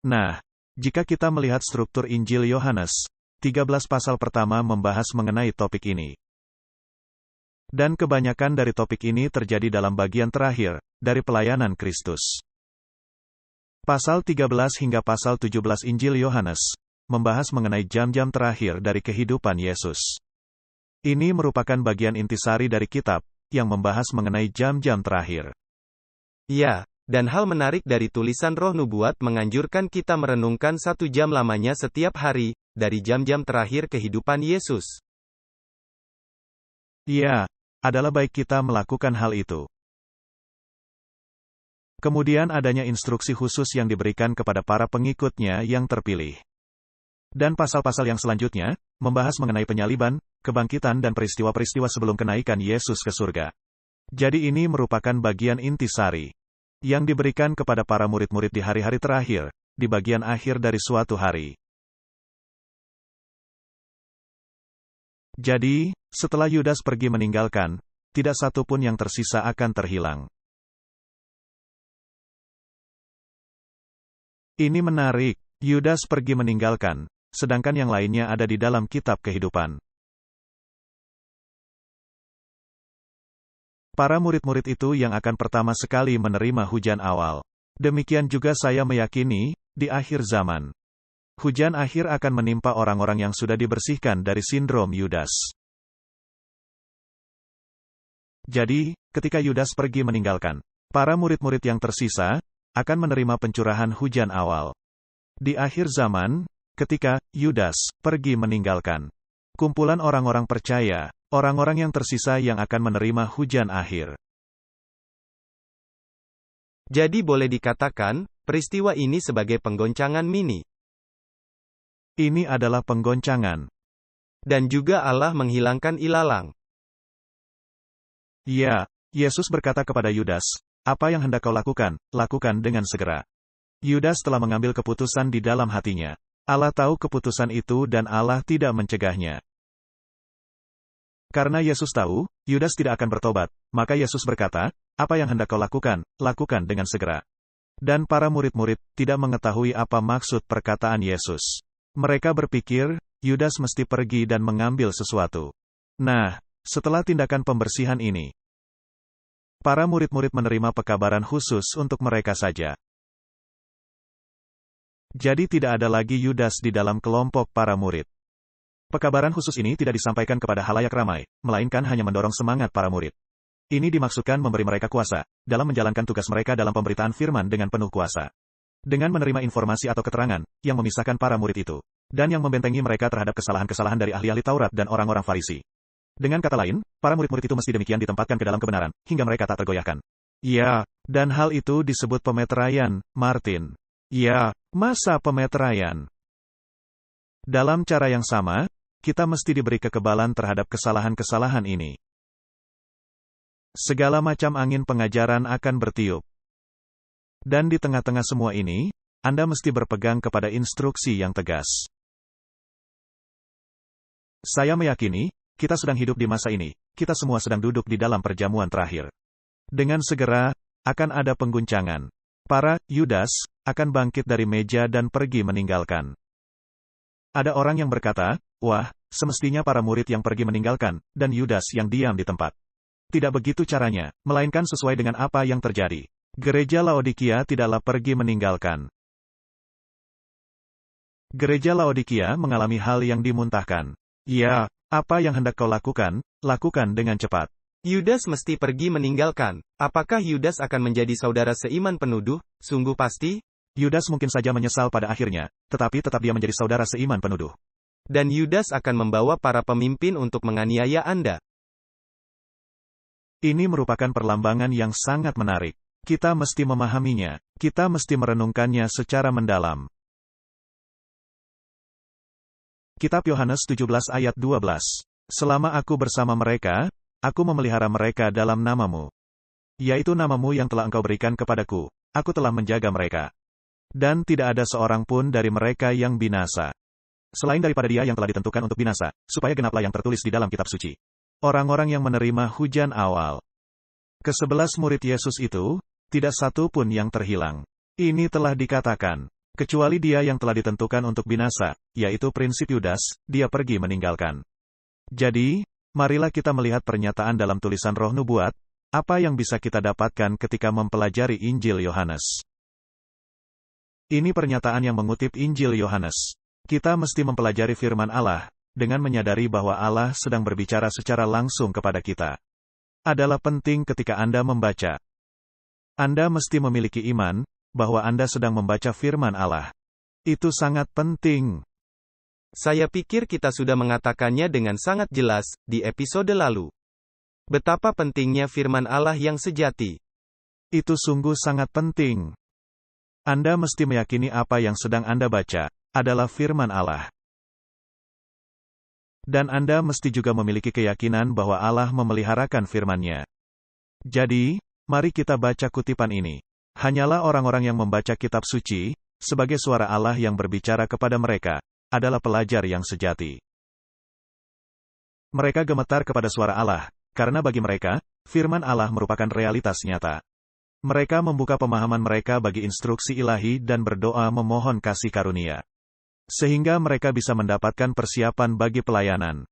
Nah, jika kita melihat struktur Injil Yohanes, 13 pasal pertama membahas mengenai topik ini. Dan kebanyakan dari topik ini terjadi dalam bagian terakhir dari pelayanan Kristus. Pasal 13 hingga pasal 17 Injil Yohanes membahas mengenai jam-jam terakhir dari kehidupan Yesus. Ini merupakan bagian intisari dari kitab yang membahas mengenai jam-jam terakhir. Ya, dan hal menarik dari tulisan Roh Nubuat menganjurkan kita merenungkan 1 jam lamanya setiap hari dari jam-jam terakhir kehidupan Yesus. Ya, adalah baik kita melakukan hal itu. Kemudian adanya instruksi khusus yang diberikan kepada para pengikutnya yang terpilih. Dan pasal-pasal yang selanjutnya, membahas mengenai penyaliban, kebangkitan dan peristiwa-peristiwa sebelum kenaikan Yesus ke surga. Jadi ini merupakan bagian intisari yang diberikan kepada para murid-murid di hari-hari terakhir, di bagian akhir dari suatu hari. Jadi, setelah Yudas pergi meninggalkan, tidak satu pun yang tersisa akan terhilang. Ini menarik, Yudas pergi meninggalkan, sedangkan yang lainnya ada di dalam kitab kehidupan. Para murid-murid itu yang akan pertama sekali menerima hujan awal. Demikian juga saya meyakini, di akhir zaman, hujan akhir akan menimpa orang-orang yang sudah dibersihkan dari sindrom Yudas. Jadi, ketika Yudas pergi meninggalkan, para murid-murid yang tersisa akan menerima pencurahan hujan awal. Di akhir zaman, ketika Yudas pergi meninggalkan, kumpulan orang-orang percaya, orang-orang yang tersisa yang akan menerima hujan akhir. Jadi boleh dikatakan, peristiwa ini sebagai penggoncangan mini. Ini adalah penggoncangan. Dan juga Allah menghilangkan ilalang. Ya, Yesus berkata kepada Yudas, "Apa yang hendak kau lakukan, lakukan dengan segera." Yudas telah mengambil keputusan di dalam hatinya. Allah tahu keputusan itu dan Allah tidak mencegahnya. Karena Yesus tahu, Yudas tidak akan bertobat, maka Yesus berkata, "Apa yang hendak kau lakukan, lakukan dengan segera." Dan para murid-murid tidak mengetahui apa maksud perkataan Yesus. Mereka berpikir, Yudas mesti pergi dan mengambil sesuatu. Nah, setelah tindakan pembersihan ini, para murid-murid menerima pekabaran khusus untuk mereka saja. Jadi tidak ada lagi Yudas di dalam kelompok para murid. Pekabaran khusus ini tidak disampaikan kepada halayak ramai, melainkan hanya mendorong semangat para murid. Ini dimaksudkan memberi mereka kuasa, dalam menjalankan tugas mereka dalam pemberitaan firman dengan penuh kuasa. Dengan menerima informasi atau keterangan, yang memisahkan para murid itu, dan yang membentengi mereka terhadap kesalahan-kesalahan dari ahli-ahli Taurat dan orang-orang Farisi. Dengan kata lain, para murid-murid itu mesti demikian ditempatkan ke dalam kebenaran, hingga mereka tak tergoyahkan. Ya, dan hal itu disebut pemeteraian, Martin. Ya, masa pemeteraian. Dalam cara yang sama, kita mesti diberi kekebalan terhadap kesalahan-kesalahan ini. Segala macam angin pengajaran akan bertiup. Dan di tengah-tengah semua ini, Anda mesti berpegang kepada instruksi yang tegas. Saya meyakini, kita sedang hidup di masa ini, kita semua sedang duduk di dalam perjamuan terakhir. Dengan segera, akan ada pengguncangan. Para Yudas akan bangkit dari meja dan pergi meninggalkan. Ada orang yang berkata, "Wah, semestinya para murid yang pergi meninggalkan, dan Yudas yang diam di tempat." Tidak begitu caranya, melainkan sesuai dengan apa yang terjadi. Gereja Laodikia tidaklah pergi meninggalkan. Gereja Laodikia mengalami hal yang dimuntahkan. Ya, apa yang hendak kau lakukan, lakukan dengan cepat. Yudas mesti pergi meninggalkan. Apakah Yudas akan menjadi saudara seiman penuduh? Sungguh pasti. Yudas mungkin saja menyesal pada akhirnya, tetapi tetap dia menjadi saudara seiman penuduh. Dan Yudas akan membawa para pemimpin untuk menganiaya Anda. Ini merupakan perlambangan yang sangat menarik. Kita mesti memahaminya. Kita mesti merenungkannya secara mendalam. Kitab Yohanes 17 ayat 12. Selama aku bersama mereka, aku memelihara mereka dalam namamu. Yaitu namamu yang telah engkau berikan kepadaku. Aku telah menjaga mereka. Dan tidak ada seorang pun dari mereka yang binasa. Selain daripada dia yang telah ditentukan untuk binasa, supaya genaplah yang tertulis di dalam kitab suci. Orang-orang yang menerima hujan awal. Ke-11 murid Yesus itu, tidak satu pun yang terhilang. Ini telah dikatakan, kecuali dia yang telah ditentukan untuk binasa, yaitu prinsip Yudas, dia pergi meninggalkan. Jadi, marilah kita melihat pernyataan dalam tulisan Roh Nubuat, apa yang bisa kita dapatkan ketika mempelajari Injil Yohanes. Ini pernyataan yang mengutip Injil Yohanes. Kita mesti mempelajari firman Allah, dengan menyadari bahwa Allah sedang berbicara secara langsung kepada kita. Adalah penting ketika Anda membaca. Anda mesti memiliki iman, bahwa Anda sedang membaca firman Allah. Itu sangat penting. Saya pikir kita sudah mengatakannya dengan sangat jelas, di episode lalu. Betapa pentingnya firman Allah yang sejati. Itu sungguh sangat penting. Anda mesti meyakini apa yang sedang Anda baca, adalah firman Allah. Dan Anda mesti juga memiliki keyakinan bahwa Allah memeliharakan firman-Nya. Jadi, mari kita baca kutipan ini. Hanyalah orang-orang yang membaca kitab suci, sebagai suara Allah yang berbicara kepada mereka, adalah pelajar yang sejati. Mereka gemetar kepada suara Allah, karena bagi mereka, firman Allah merupakan realitas nyata. Mereka membuka pemahaman mereka bagi instruksi ilahi dan berdoa memohon kasih karunia. Sehingga mereka bisa mendapatkan persiapan bagi pelayanan.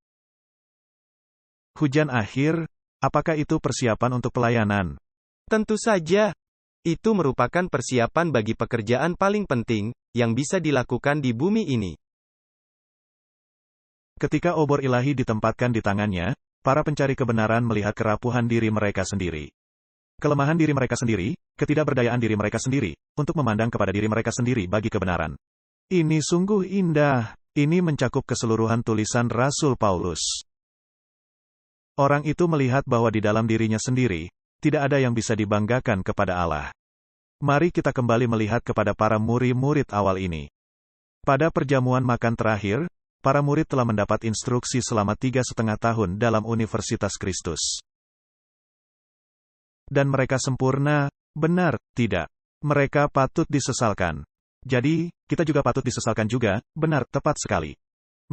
Hujan akhir, apakah itu persiapan untuk pelayanan? Tentu saja. Itu merupakan persiapan bagi pekerjaan paling penting, yang bisa dilakukan di bumi ini. Ketika obor ilahi ditempatkan di tangannya, para pencari kebenaran melihat kerapuhan diri mereka sendiri. Kelemahan diri mereka sendiri, ketidakberdayaan diri mereka sendiri, untuk memandang kepada diri mereka sendiri bagi kebenaran. Ini sungguh indah. Ini mencakup keseluruhan tulisan Rasul Paulus. Orang itu melihat bahwa di dalam dirinya sendiri, tidak ada yang bisa dibanggakan kepada Allah. Mari kita kembali melihat kepada para murid-murid awal ini. Pada perjamuan makan terakhir, para murid telah mendapat instruksi selama 3,5 tahun dalam Universitas Kristus. Dan mereka sempurna, benar, tidak. Mereka patut disesalkan. Jadi, kita juga patut disesalkan juga, benar, tepat sekali.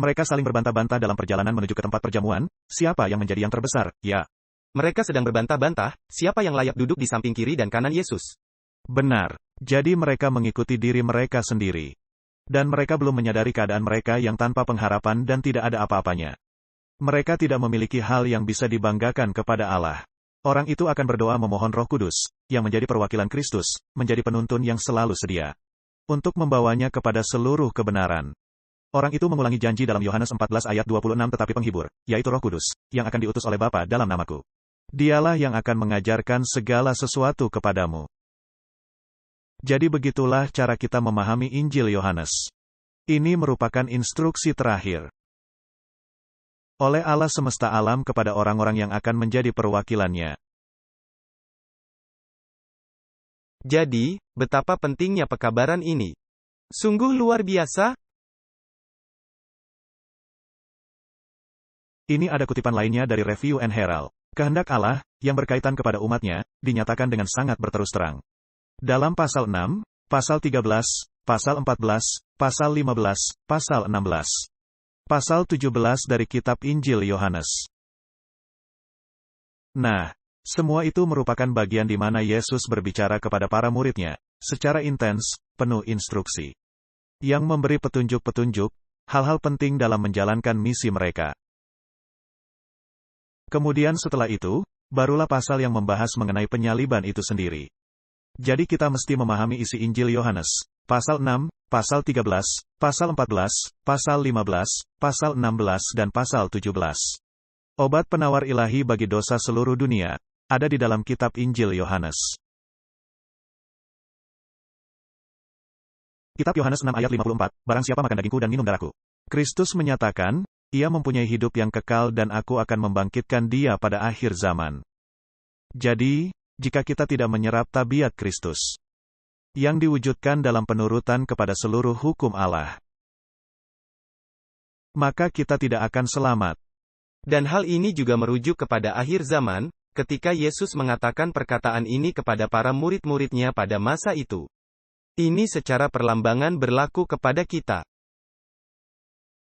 Mereka saling berbantah-bantah dalam perjalanan menuju ke tempat perjamuan, siapa yang menjadi yang terbesar, ya. Mereka sedang berbantah-bantah, siapa yang layak duduk di samping kiri dan kanan Yesus. Benar. Jadi mereka mengikuti diri mereka sendiri. Dan mereka belum menyadari keadaan mereka yang tanpa pengharapan dan tidak ada apa-apanya. Mereka tidak memiliki hal yang bisa dibanggakan kepada Allah. Orang itu akan berdoa memohon Roh Kudus, yang menjadi perwakilan Kristus, menjadi penuntun yang selalu sedia untuk membawanya kepada seluruh kebenaran. Orang itu mengulangi janji dalam Yohanes 14 ayat 26 tetapi penghibur, yaitu Roh Kudus, yang akan diutus oleh Bapa dalam namaku. Dialah yang akan mengajarkan segala sesuatu kepadamu. Jadi begitulah cara kita memahami Injil Yohanes. Ini merupakan instruksi terakhir oleh Allah semesta alam kepada orang-orang yang akan menjadi perwakilannya. Jadi, betapa pentingnya pekabaran ini. Sungguh luar biasa. Ini ada kutipan lainnya dari Review and Herald. Kehendak Allah, yang berkaitan kepada umatnya, dinyatakan dengan sangat berterus terang. Dalam pasal 6, pasal 13, pasal 14, pasal 15, pasal 16. Pasal 17 dari kitab Injil Yohanes. Nah, semua itu merupakan bagian di mana Yesus berbicara kepada para muridnya, secara intens, penuh instruksi. Yang memberi petunjuk-petunjuk, hal-hal penting dalam menjalankan misi mereka. Kemudian setelah itu, barulah pasal yang membahas mengenai penyaliban itu sendiri. Jadi kita mesti memahami isi Injil Yohanes, pasal 6, pasal 13, pasal 14, pasal 15, pasal 16 dan pasal 17. Obat penawar ilahi bagi dosa seluruh dunia, ada di dalam kitab Injil Yohanes. Kitab Yohanes 6 ayat 54, barang siapa makan dagingku dan minum darahku. Kristus menyatakan, ia mempunyai hidup yang kekal dan aku akan membangkitkan dia pada akhir zaman. Jadi, jika kita tidak menyerap tabiat Kristus, yang diwujudkan dalam penurutan kepada seluruh hukum Allah, maka kita tidak akan selamat. Dan hal ini juga merujuk kepada akhir zaman, ketika Yesus mengatakan perkataan ini kepada para murid-muridnya pada masa itu. Ini secara perlambangan berlaku kepada kita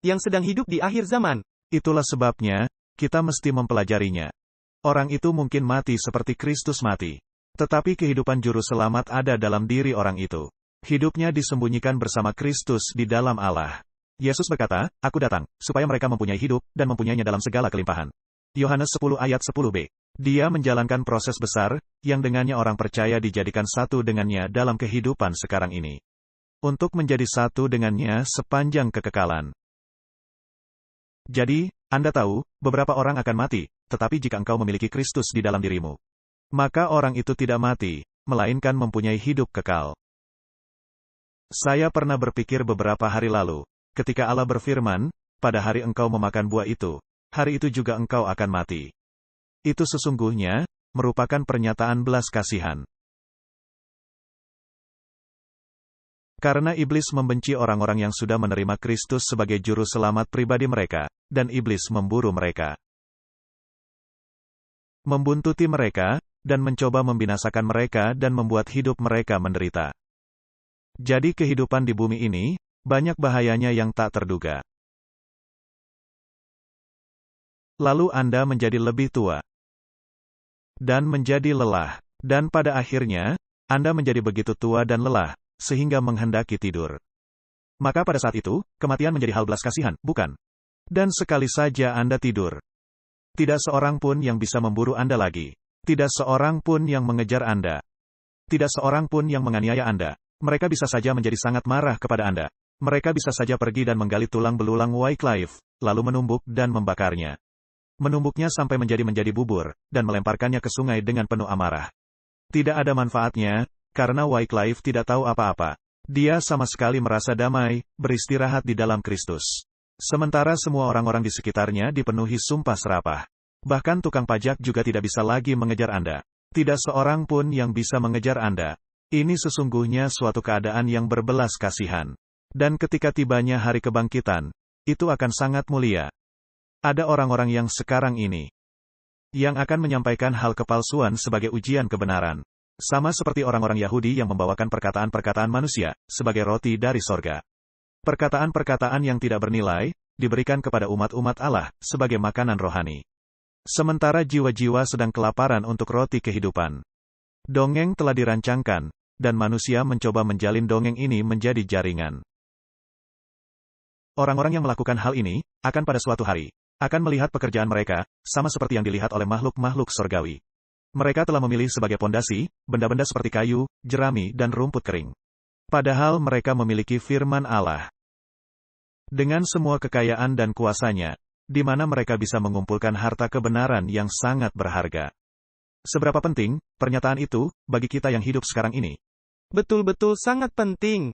yang sedang hidup di akhir zaman. Itulah sebabnya, kita mesti mempelajarinya. Orang itu mungkin mati seperti Kristus mati. Tetapi kehidupan juru selamat ada dalam diri orang itu. Hidupnya disembunyikan bersama Kristus di dalam Allah. Yesus berkata, aku datang, supaya mereka mempunyai hidup, dan mempunyainya dalam segala kelimpahan. Yohanes 10 ayat 10b. Dia menjalankan proses besar, yang dengannya orang percaya dijadikan satu dengannya dalam kehidupan sekarang ini. Untuk menjadi satu dengannya sepanjang kekekalan. Jadi, Anda tahu, beberapa orang akan mati, tetapi jika engkau memiliki Kristus di dalam dirimu, maka orang itu tidak mati, melainkan mempunyai hidup kekal. Saya pernah berpikir beberapa hari lalu, ketika Allah berfirman, pada hari engkau memakan buah itu, hari itu juga engkau akan mati. Itu sesungguhnya, merupakan pernyataan belas kasihan. Karena iblis membenci orang-orang yang sudah menerima Kristus sebagai juru selamat pribadi mereka, dan iblis memburu mereka, membuntuti mereka, dan mencoba membinasakan mereka dan membuat hidup mereka menderita. Jadi kehidupan di bumi ini, banyak bahayanya yang tak terduga. Lalu Anda menjadi lebih tua, dan menjadi lelah, dan pada akhirnya, Anda menjadi begitu tua dan lelah, sehingga menghendaki tidur. Maka pada saat itu, kematian menjadi hal belas kasihan, bukan? Dan sekali saja Anda tidur, tidak seorang pun yang bisa memburu Anda lagi. Tidak seorang pun yang mengejar Anda. Tidak seorang pun yang menganiaya Anda. Mereka bisa saja menjadi sangat marah kepada Anda. Mereka bisa saja pergi dan menggali tulang belulang Wycliffe, lalu menumbuk dan membakarnya. Menumbuknya sampai menjadi bubur, dan melemparkannya ke sungai dengan penuh amarah. Tidak ada manfaatnya, karena Wycliffe tidak tahu apa-apa. Dia sama sekali merasa damai, beristirahat di dalam Kristus. Sementara semua orang-orang di sekitarnya dipenuhi sumpah serapah. Bahkan tukang pajak juga tidak bisa lagi mengejar Anda. Tidak seorang pun yang bisa mengejar Anda. Ini sesungguhnya suatu keadaan yang berbelas kasihan. Dan ketika tibanya hari kebangkitan, itu akan sangat mulia. Ada orang-orang yang sekarang ini, yang akan menyampaikan hal kepalsuan sebagai ujian kebenaran. Sama seperti orang-orang Yahudi yang membawakan perkataan-perkataan manusia, sebagai roti dari sorga. Perkataan-perkataan yang tidak bernilai, diberikan kepada umat-umat Allah, sebagai makanan rohani. Sementara jiwa-jiwa sedang kelaparan untuk roti kehidupan. Dongeng telah dirancangkan, dan manusia mencoba menjalin dongeng ini menjadi jaringan. Orang-orang yang melakukan hal ini, akan pada suatu hari, akan melihat pekerjaan mereka, sama seperti yang dilihat oleh makhluk-makhluk surgawi. Mereka telah memilih sebagai pondasi, benda-benda seperti kayu, jerami, dan rumput kering. Padahal mereka memiliki firman Allah. Dengan semua kekayaan dan kuasanya, di mana mereka bisa mengumpulkan harta kebenaran yang sangat berharga. Seberapa penting, pernyataan itu, bagi kita yang hidup sekarang ini? Betul-betul sangat penting.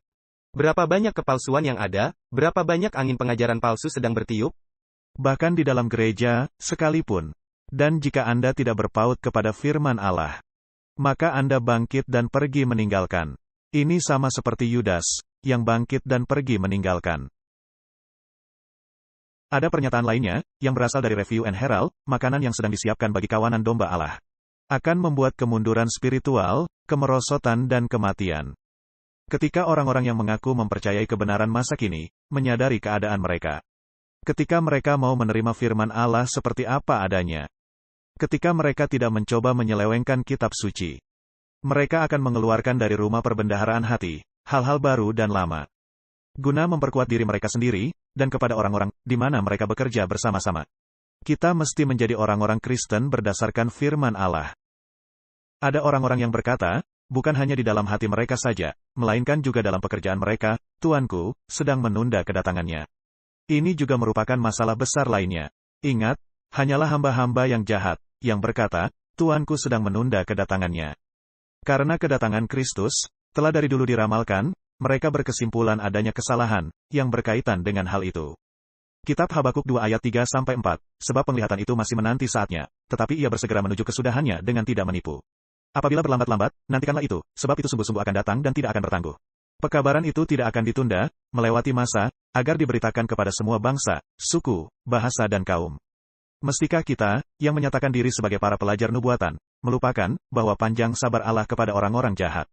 Berapa banyak kepalsuan yang ada, berapa banyak angin pengajaran palsu sedang bertiup? Bahkan di dalam gereja, sekalipun. Dan jika Anda tidak berpaut kepada firman Allah, maka Anda bangkit dan pergi meninggalkan. Ini sama seperti Yudas, yang bangkit dan pergi meninggalkan. Ada pernyataan lainnya, yang berasal dari Review and Herald, makanan yang sedang disiapkan bagi kawanan domba Allah. Akan membuat kemunduran spiritual, kemerosotan dan kematian. Ketika orang-orang yang mengaku mempercayai kebenaran masa kini, menyadari keadaan mereka. Ketika mereka mau menerima firman Allah seperti apa adanya. Ketika mereka tidak mencoba menyelewengkan kitab suci. Mereka akan mengeluarkan dari rumah perbendaharaan hati, hal-hal baru dan lama. Guna memperkuat diri mereka sendiri, dan kepada orang-orang, di mana mereka bekerja bersama-sama. Kita mesti menjadi orang-orang Kristen berdasarkan firman Allah. Ada orang-orang yang berkata, bukan hanya di dalam hati mereka saja, melainkan juga dalam pekerjaan mereka, Tuanku, sedang menunda kedatangannya. Ini juga merupakan masalah besar lainnya. Ingat, hanyalah hamba-hamba yang jahat, yang berkata, Tuanku sedang menunda kedatangannya. Karena kedatangan Kristus, telah dari dulu diramalkan, mereka berkesimpulan adanya kesalahan, yang berkaitan dengan hal itu. Kitab Habakuk 2 ayat 3-4, sebab penglihatan itu masih menanti saatnya, tetapi ia bersegera menuju kesudahannya dengan tidak menipu. Apabila berlambat-lambat, nantikanlah itu, sebab itu sungguh-sungguh akan datang dan tidak akan bertangguh. Pekabaran itu tidak akan ditunda, melewati masa, agar diberitakan kepada semua bangsa, suku, bahasa dan kaum. Mestikah kita, yang menyatakan diri sebagai para pelajar nubuatan, melupakan, bahwa panjang sabar Allah kepada orang-orang jahat,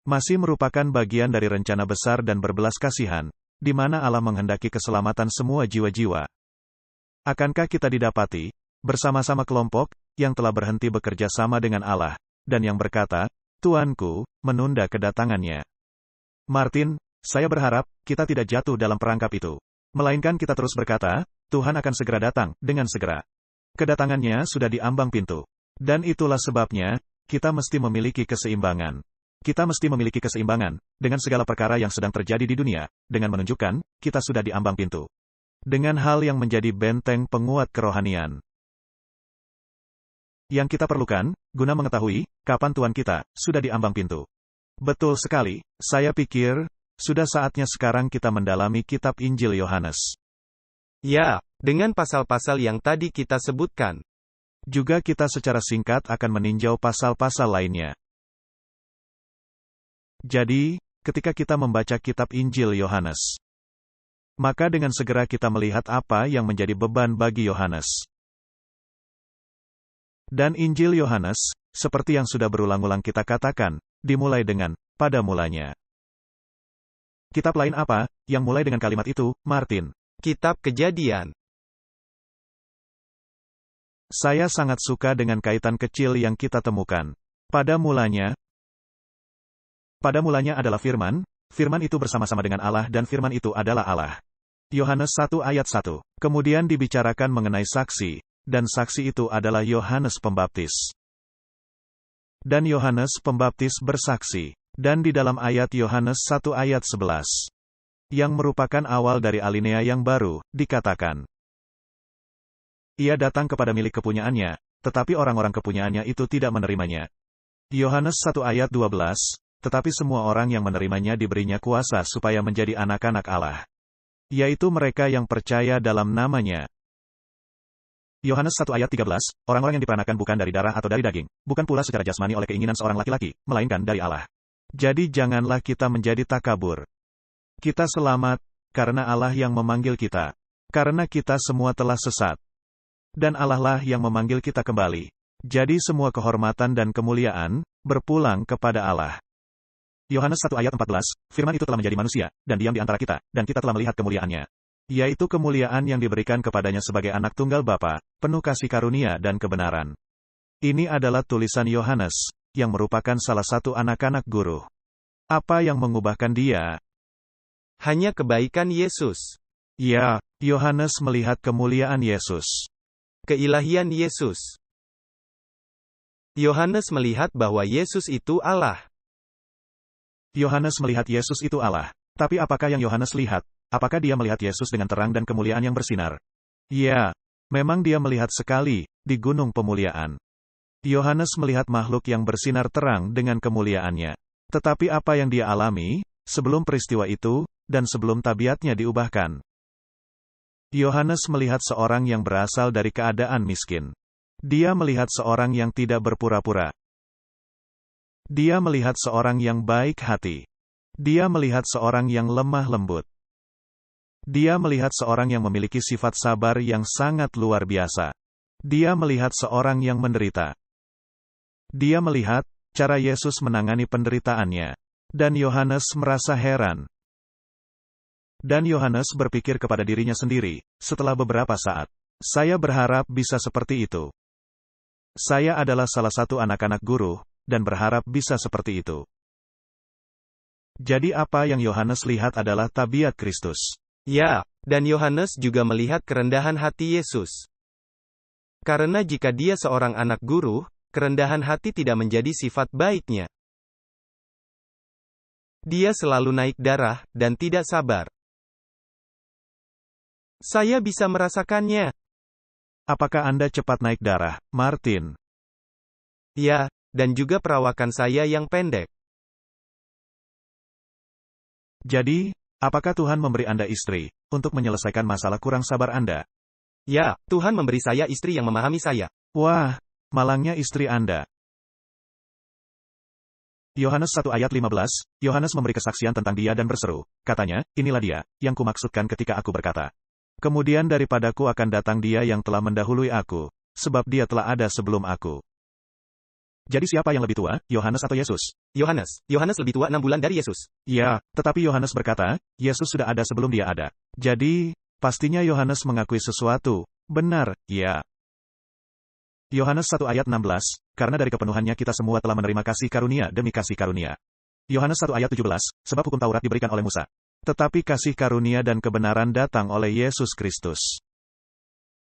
masih merupakan bagian dari rencana besar dan berbelas kasihan, di mana Allah menghendaki keselamatan semua jiwa-jiwa. Akankah kita didapati, bersama-sama kelompok, yang telah berhenti bekerja sama dengan Allah, dan yang berkata, Tuanku, menunda kedatangannya. Martin, saya berharap, kita tidak jatuh dalam perangkap itu. Melainkan kita terus berkata, Tuhan akan segera datang, dengan segera. Kedatangannya sudah di ambang pintu. Dan itulah sebabnya, kita mesti memiliki keseimbangan. Kita mesti memiliki keseimbangan, dengan segala perkara yang sedang terjadi di dunia, dengan menunjukkan, kita sudah di ambang pintu. Dengan hal yang menjadi benteng penguat kerohanian. Yang kita perlukan, guna mengetahui, kapan Tuhan kita, sudah di ambang pintu. Betul sekali, saya pikir, sudah saatnya sekarang kita mendalami kitab Injil Yohanes. Ya, dengan pasal-pasal yang tadi kita sebutkan. Juga kita secara singkat akan meninjau pasal-pasal lainnya. Jadi, ketika kita membaca kitab Injil Yohanes, maka dengan segera kita melihat apa yang menjadi beban bagi Yohanes. Dan Injil Yohanes, seperti yang sudah berulang-ulang kita katakan, dimulai dengan, pada mulanya. Kitab lain apa, yang mulai dengan kalimat itu, Martin? Kitab Kejadian. Saya sangat suka dengan kaitan kecil yang kita temukan. Pada mulanya adalah firman, firman itu bersama-sama dengan Allah dan firman itu adalah Allah. Yohanes 1 ayat 1. Kemudian dibicarakan mengenai saksi, dan saksi itu adalah Yohanes Pembaptis. Dan Yohanes Pembaptis bersaksi, dan di dalam ayat Yohanes 1 ayat 11, yang merupakan awal dari alinea yang baru, dikatakan, ia datang kepada milik kepunyaannya, tetapi orang-orang kepunyaannya itu tidak menerimanya. Yohanes 1 ayat 12, tetapi semua orang yang menerimanya diberinya kuasa supaya menjadi anak-anak Allah, yaitu mereka yang percaya dalam namanya. Yohanes 1 ayat 13, orang-orang yang diperanakan bukan dari darah atau dari daging, bukan pula secara jasmani oleh keinginan seorang laki-laki, melainkan dari Allah. Jadi janganlah kita menjadi takabur. Kita selamat, karena Allah yang memanggil kita. Karena kita semua telah sesat. Dan Allah lah yang memanggil kita kembali. Jadi semua kehormatan dan kemuliaan, berpulang kepada Allah. Yohanes 1 ayat 14, firman itu telah menjadi manusia, dan diam di antara kita, dan kita telah melihat kemuliaannya. yaitu kemuliaan yang diberikan kepadanya sebagai anak tunggal Bapa, penuh kasih karunia dan kebenaran. Ini adalah tulisan Yohanes, yang merupakan salah satu anak-anak guru. Apa yang mengubahkan dia? Hanya kebaikan Yesus. Ya, Yohanes melihat kemuliaan Yesus. Keilahian Yesus. Yohanes melihat bahwa Yesus itu Allah. Yohanes melihat Yesus itu Allah. Tapi apakah yang Yohanes lihat? Apakah dia melihat Yesus dengan terang dan kemuliaan yang bersinar? Ya, memang dia melihat sekali, di gunung pemuliaan. Yohanes melihat makhluk yang bersinar terang dengan kemuliaannya. Tetapi apa yang dia alami, sebelum peristiwa itu, dan sebelum tabiatnya diubahkan? Yohanes melihat seorang yang berasal dari keadaan miskin. Dia melihat seorang yang tidak berpura-pura. Dia melihat seorang yang baik hati. Dia melihat seorang yang lemah lembut. Dia melihat seorang yang memiliki sifat sabar yang sangat luar biasa. Dia melihat seorang yang menderita. Dia melihat cara Yesus menangani penderitaannya. Dan Yohanes merasa heran. Dan Yohanes berpikir kepada dirinya sendiri, setelah beberapa saat, saya berharap bisa seperti itu. Saya adalah salah satu anak-anak guru, dan berharap bisa seperti itu. Jadi apa yang Yohanes lihat adalah tabiat Kristus. Ya, dan Yohanes juga melihat kerendahan hati Yesus. Karena jika dia seorang anak guru, kerendahan hati tidak menjadi sifat baiknya. Dia selalu naik darah, dan tidak sabar. Saya bisa merasakannya. Apakah Anda cepat naik darah, Martin? Ya, dan juga perawakan saya yang pendek. Jadi, apakah Tuhan memberi Anda istri, untuk menyelesaikan masalah kurang sabar Anda? Ya, Tuhan memberi saya istri yang memahami saya. Wah, malangnya istri Anda. Yohanes 1 ayat 15, Yohanes memberi kesaksian tentang dia dan berseru, katanya, inilah dia, yang kumaksudkan ketika aku berkata. Kemudian daripadaku akan datang dia yang telah mendahului aku, sebab dia telah ada sebelum aku. Jadi siapa yang lebih tua, Yohanes atau Yesus? Yohanes. Yohanes lebih tua 6 bulan dari Yesus. Ya, tetapi Yohanes berkata, Yesus sudah ada sebelum dia ada. Jadi, pastinya Yohanes mengakui sesuatu. Benar, ya. Yohanes 1 ayat 16, karena dari kepenuhannya kita semua telah menerima kasih karunia demi kasih karunia. Yohanes 1 ayat 17, sebab hukum Taurat diberikan oleh Musa. Tetapi kasih karunia dan kebenaran datang oleh Yesus Kristus.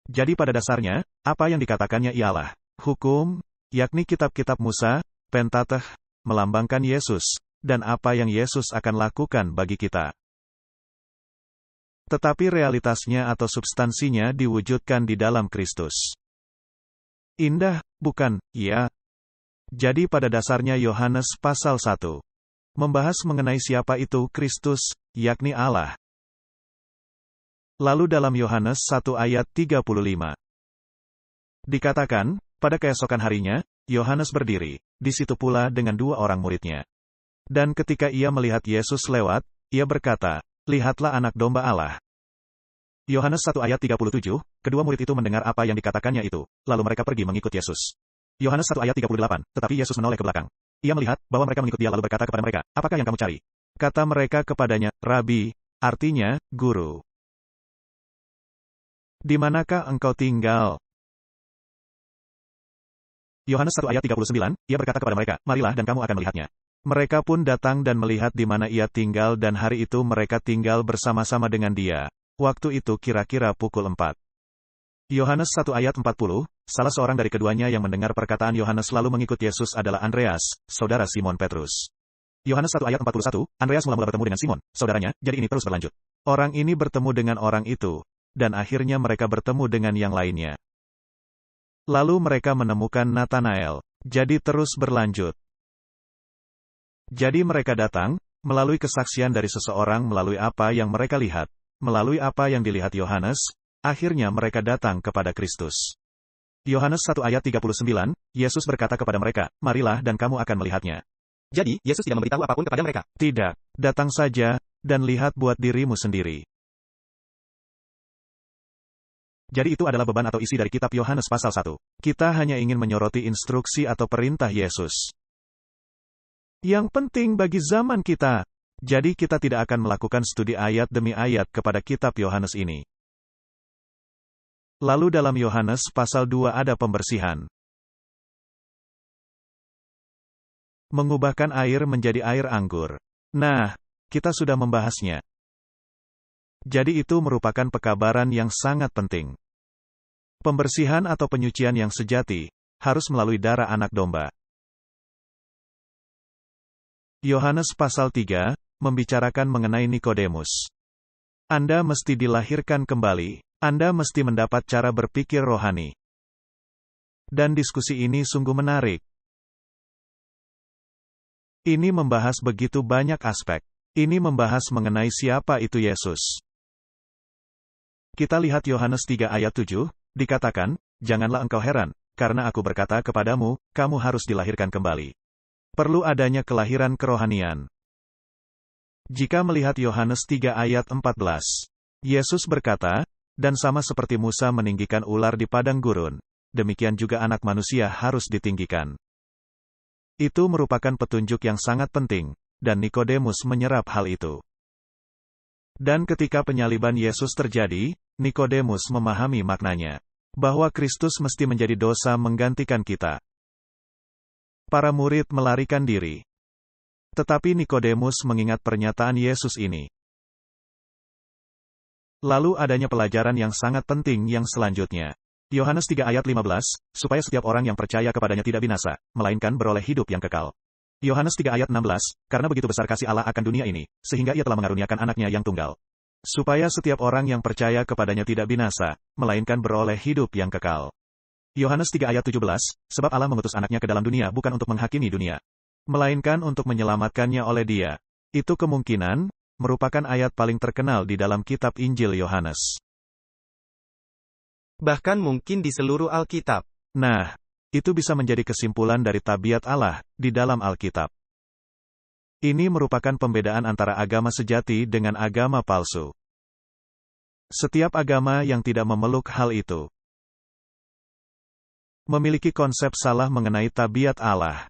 Jadi pada dasarnya, apa yang dikatakannya ialah, hukum, yakni kitab-kitab Musa, Pentateuch, melambangkan Yesus, dan apa yang Yesus akan lakukan bagi kita. Tetapi realitasnya atau substansinya diwujudkan di dalam Kristus. Indah, bukan, ya? Jadi pada dasarnya Yohanes pasal 1 membahas mengenai siapa itu Kristus, yakni Allah. Lalu dalam Yohanes 1 ayat 35 dikatakan, pada keesokan harinya, Yohanes berdiri, di situ pula dengan 2 orang muridnya. Dan ketika ia melihat Yesus lewat, ia berkata, lihatlah anak domba Allah. Yohanes 1 ayat 37, kedua murid itu mendengar apa yang dikatakannya itu, lalu mereka pergi mengikut Yesus. Yohanes 1 ayat 38, tetapi Yesus menoleh ke belakang. Ia melihat bahwa mereka mengikut dia lalu berkata kepada mereka, apakah yang kamu cari? Kata mereka kepadanya, Rabi, artinya, guru. Di manakah engkau tinggal? Yohanes 1 ayat 39, ia berkata kepada mereka, marilah dan kamu akan melihatnya. Mereka pun datang dan melihat di mana ia tinggal dan hari itu mereka tinggal bersama-sama dengan dia. Waktu itu kira-kira pukul 4. Yohanes 1 ayat 40, salah seorang dari keduanya yang mendengar perkataan Yohanes lalu mengikut Yesus adalah Andreas, saudara Simon Petrus. Yohanes 1 ayat 41, Andreas mula-mula bertemu dengan Simon, saudaranya, jadi ini terus berlanjut. Orang ini bertemu dengan orang itu, dan akhirnya mereka bertemu dengan yang lainnya. Lalu mereka menemukan Nathanael, jadi terus berlanjut. Jadi mereka datang, melalui kesaksian dari seseorang melalui apa yang mereka lihat, melalui apa yang dilihat Yohanes, akhirnya mereka datang kepada Kristus. Yohanes 1 ayat 39, Yesus berkata kepada mereka, marilah dan kamu akan melihatnya. Jadi, Yesus tidak memberitahu apapun kepada mereka. Tidak, datang saja, dan lihat buat dirimu sendiri. Jadi itu adalah beban atau isi dari kitab Yohanes pasal 1. Kita hanya ingin menyoroti instruksi atau perintah Yesus. Yang penting bagi zaman kita, Jadi kita tidak akan melakukan studi ayat demi ayat kepada kitab Yohanes ini. Lalu dalam Yohanes pasal 2 ada pembersihan. Mengubahkan air menjadi air anggur. Nah, kita sudah membahasnya. Jadi itu merupakan pekabaran yang sangat penting. Pembersihan atau penyucian yang sejati harus melalui darah anak domba. Yohanes pasal 3 membicarakan mengenai Nikodemus. Anda mesti dilahirkan kembali. Anda mesti mendapat cara berpikir rohani. Dan diskusi ini sungguh menarik. Ini membahas begitu banyak aspek. Ini membahas mengenai siapa itu Yesus. Kita lihat Yohanes 3 ayat 7, dikatakan, "Janganlah engkau heran, karena aku berkata kepadamu, kamu harus dilahirkan kembali." Perlu adanya kelahiran kerohanian. Jika melihat Yohanes 3 ayat 14, Yesus berkata, "Dan sama seperti Musa meninggikan ular di padang gurun, demikian juga anak manusia harus ditinggikan." Itu merupakan petunjuk yang sangat penting, dan Nikodemus menyerap hal itu. Dan ketika penyaliban Yesus terjadi, Nikodemus memahami maknanya, bahwa Kristus mesti menjadi dosa menggantikan kita. Para murid melarikan diri. Tetapi Nikodemus mengingat pernyataan Yesus ini. Lalu adanya pelajaran yang sangat penting yang selanjutnya. Yohanes 3 ayat 15, supaya setiap orang yang percaya kepadanya tidak binasa, melainkan beroleh hidup yang kekal. Yohanes 3 ayat 16, karena begitu besar kasih Allah akan dunia ini, sehingga ia telah mengaruniakan anaknya yang tunggal. Supaya setiap orang yang percaya kepadanya tidak binasa, melainkan beroleh hidup yang kekal. Yohanes 3 ayat 17, sebab Allah mengutus anaknya ke dalam dunia bukan untuk menghakimi dunia, melainkan untuk menyelamatkannya oleh Dia. Itu kemungkinan merupakan ayat paling terkenal di dalam kitab Injil Yohanes. Bahkan mungkin di seluruh Alkitab. Nah, itu bisa menjadi kesimpulan dari tabiat Allah di dalam Alkitab. Ini merupakan pembedaan antara agama sejati dengan agama palsu. Setiap agama yang tidak memeluk hal itu memiliki konsep salah mengenai tabiat Allah.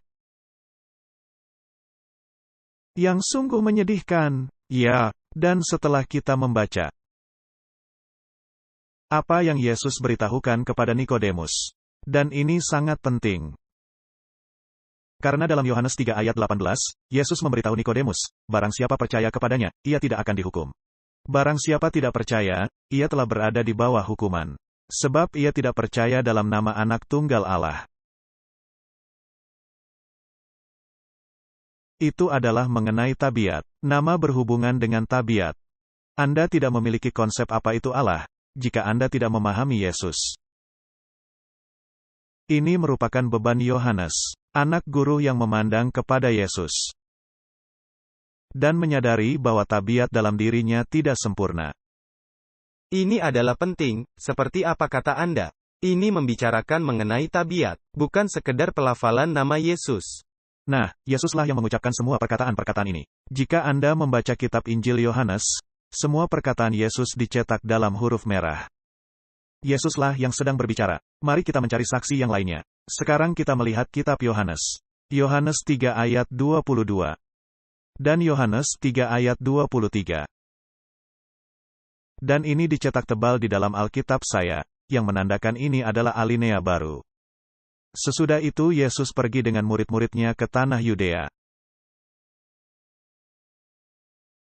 Yang sungguh menyedihkan, ya, dan setelah kita membaca apa yang Yesus beritahukan kepada Nikodemus. Dan ini sangat penting. Karena dalam Yohanes 3 ayat 18, Yesus memberitahu Nikodemus, barang siapa percaya kepadanya, ia tidak akan dihukum. Barang siapa tidak percaya, ia telah berada di bawah hukuman. Sebab ia tidak percaya dalam nama Anak Tunggal Allah. Itu adalah mengenai tabiat. Nama berhubungan dengan tabiat. Anda tidak memiliki konsep apa itu Allah, jika Anda tidak memahami Yesus. Ini merupakan beban Yohanes, anak guru yang memandang kepada Yesus, dan menyadari bahwa tabiat dalam dirinya tidak sempurna. Ini adalah penting, seperti apa kata Anda. Ini membicarakan mengenai tabiat, bukan sekedar pelafalan nama Yesus. Nah, Yesuslah yang mengucapkan semua perkataan-perkataan ini. Jika Anda membaca kitab Injil Yohanes, semua perkataan Yesus dicetak dalam huruf merah. Yesuslah yang sedang berbicara. Mari kita mencari saksi yang lainnya. Sekarang kita melihat kitab Yohanes. Yohanes 3 ayat 22. Dan Yohanes 3 ayat 23. Dan ini dicetak tebal di dalam Alkitab saya, yang menandakan ini adalah alinea baru. Sesudah itu Yesus pergi dengan murid-muridnya ke tanah Yudea.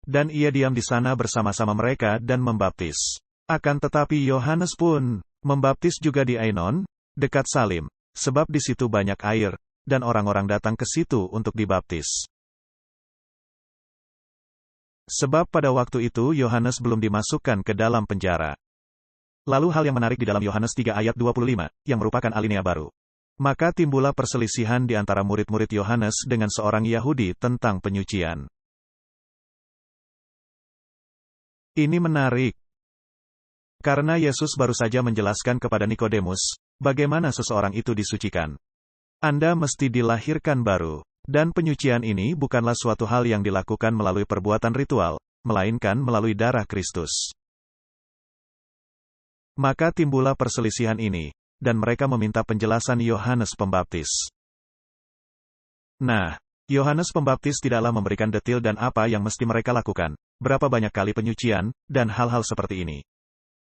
Dan ia diam di sana bersama-sama mereka dan membaptis. Akan tetapi Yohanes pun membaptis juga di Ainon, dekat Salim, sebab di situ banyak air, dan orang-orang datang ke situ untuk dibaptis. Sebab pada waktu itu Yohanes belum dimasukkan ke dalam penjara. Lalu hal yang menarik di dalam Yohanes 3 ayat 25, yang merupakan alinea baru. Maka timbullah perselisihan di antara murid-murid Yohanes dengan seorang Yahudi tentang penyucian. Ini menarik. Karena Yesus baru saja menjelaskan kepada Nikodemus, bagaimana seseorang itu disucikan. Anda mesti dilahirkan baru. Dan penyucian ini bukanlah suatu hal yang dilakukan melalui perbuatan ritual, melainkan melalui darah Kristus. Maka timbullah perselisihan ini, dan mereka meminta penjelasan Yohanes Pembaptis. Nah, Yohanes Pembaptis tidaklah memberikan detil dan apa yang mesti mereka lakukan, berapa banyak kali penyucian, dan hal-hal seperti ini.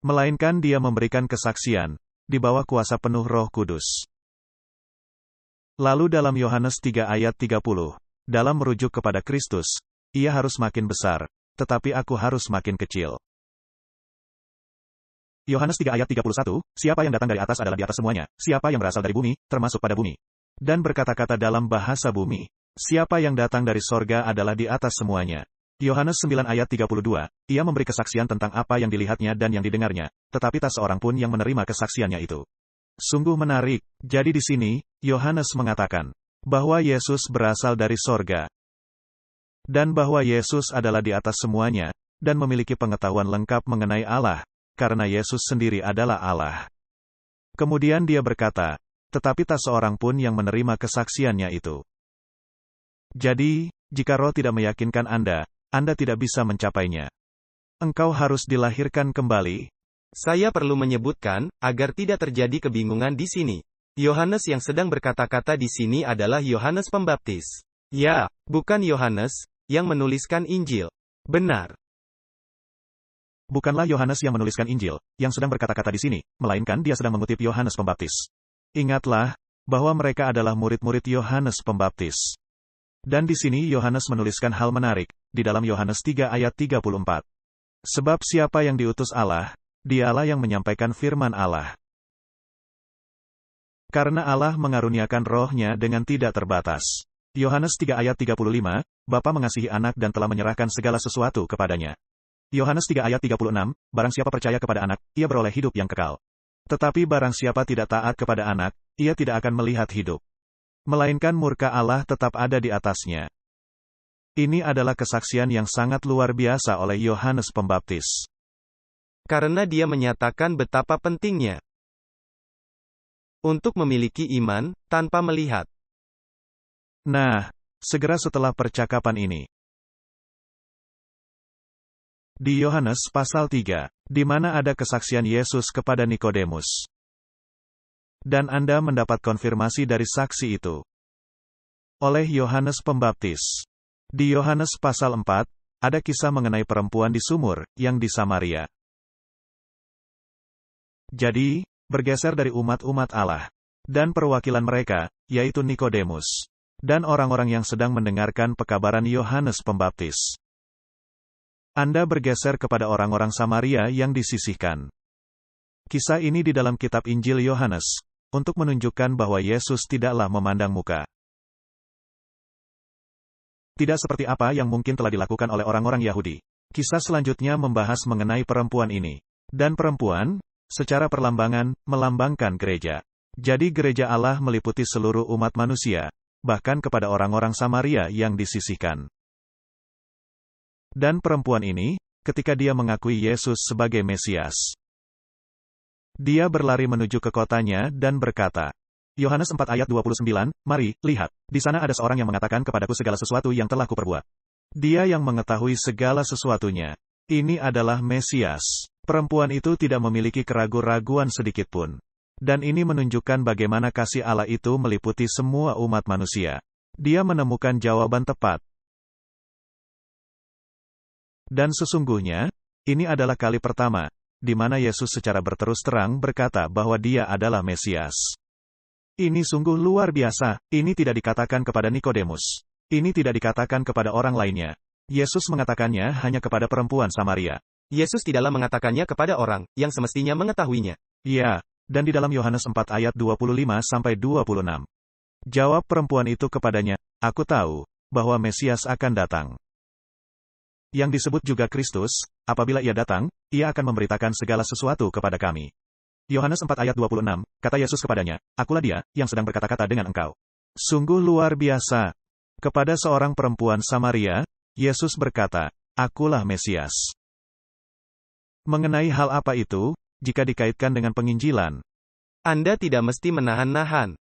Melainkan dia memberikan kesaksian, di bawah kuasa penuh Roh Kudus. Lalu dalam Yohanes 3 ayat 30, dalam merujuk kepada Kristus, ia harus makin besar, tetapi aku harus makin kecil. Yohanes 3 ayat 31, siapa yang datang dari atas adalah di atas semuanya, siapa yang berasal dari bumi, termasuk pada bumi. Dan berkata-kata dalam bahasa bumi, siapa yang datang dari sorga adalah di atas semuanya. Yohanes 9 ayat 32, ia memberi kesaksian tentang apa yang dilihatnya dan yang didengarnya, tetapi tak seorang pun yang menerima kesaksiannya itu. Sungguh menarik, jadi di sini, Yohanes mengatakan, bahwa Yesus berasal dari sorga. Dan bahwa Yesus adalah di atas semuanya, dan memiliki pengetahuan lengkap mengenai Allah, karena Yesus sendiri adalah Allah. Kemudian dia berkata, tetapi tak seorang pun yang menerima kesaksiannya itu. Jadi, jika Roh tidak meyakinkan Anda tidak bisa mencapainya. Engkau harus dilahirkan kembali. Saya perlu menyebutkan, agar tidak terjadi kebingungan di sini. Yohanes yang sedang berkata-kata di sini adalah Yohanes Pembaptis. Ya, bukan Yohanes yang menuliskan Injil. Benar. Bukanlah Yohanes yang menuliskan Injil, yang sedang berkata-kata di sini, melainkan dia sedang mengutip Yohanes Pembaptis. Ingatlah, bahwa mereka adalah murid-murid Yohanes Pembaptis. Dan di sini Yohanes menuliskan hal menarik, di dalam Yohanes 3 ayat 34. Sebab siapa yang diutus Allah, dialah yang menyampaikan firman Allah. Karena Allah mengaruniakan rohnya dengan tidak terbatas. Yohanes 3 ayat 35, Bapa mengasihi anak dan telah menyerahkan segala sesuatu kepadanya. Yohanes 3 ayat 36, barang siapa percaya kepada anak, ia beroleh hidup yang kekal. Tetapi barang siapa tidak taat kepada anak, ia tidak akan melihat hidup. Melainkan murka Allah tetap ada di atasnya. Ini adalah kesaksian yang sangat luar biasa oleh Yohanes Pembaptis. Karena dia menyatakan betapa pentingnya untuk memiliki iman, tanpa melihat. Nah, segera setelah percakapan ini, di Yohanes pasal 3, di mana ada kesaksian Yesus kepada Nikodemus. Dan Anda mendapat konfirmasi dari saksi itu oleh Yohanes Pembaptis. Di Yohanes pasal 4, ada kisah mengenai perempuan di sumur, yang di Samaria. Jadi, bergeser dari umat-umat Allah, dan perwakilan mereka, yaitu Nikodemus, dan orang-orang yang sedang mendengarkan pekabaran Yohanes Pembaptis. Anda bergeser kepada orang-orang Samaria yang disisihkan. Kisah ini di dalam kitab Injil Yohanes, untuk menunjukkan bahwa Yesus tidaklah memandang muka. Tidak seperti apa yang mungkin telah dilakukan oleh orang-orang Yahudi. Kisah selanjutnya membahas mengenai perempuan ini. Dan perempuan, secara perlambangan, melambangkan gereja. Jadi gereja Allah meliputi seluruh umat manusia, bahkan kepada orang-orang Samaria yang disisihkan. Dan perempuan ini, ketika dia mengakui Yesus sebagai Mesias, dia berlari menuju ke kotanya dan berkata, Yohanes 4 ayat 29, mari, lihat, di sana ada seorang yang mengatakan kepadaku segala sesuatu yang telah kuperbuat. Dia yang mengetahui segala sesuatunya. Ini adalah Mesias. Perempuan itu tidak memiliki keraguan-raguan sedikitpun. Dan ini menunjukkan bagaimana kasih Allah itu meliputi semua umat manusia. Dia menemukan jawaban tepat. Dan sesungguhnya, ini adalah kali pertama, di mana Yesus secara berterus terang berkata bahwa dia adalah Mesias. Ini sungguh luar biasa, ini tidak dikatakan kepada Nikodemus. Ini tidak dikatakan kepada orang lainnya. Yesus mengatakannya hanya kepada perempuan Samaria. Yesus tidaklah mengatakannya kepada orang yang semestinya mengetahuinya. Ya, dan di dalam Yohanes 4 ayat 25-26. Jawab perempuan itu kepadanya, aku tahu bahwa Mesias akan datang. Yang disebut juga Kristus, apabila ia datang, ia akan memberitakan segala sesuatu kepada kami. Yohanes 4 ayat 26, kata Yesus kepadanya, akulah dia, yang sedang berkata-kata dengan engkau. Sungguh luar biasa. Kepada seorang perempuan Samaria, Yesus berkata, akulah Mesias. Mengenai hal apa itu, jika dikaitkan dengan penginjilan, Anda tidak mesti menahan-nahan.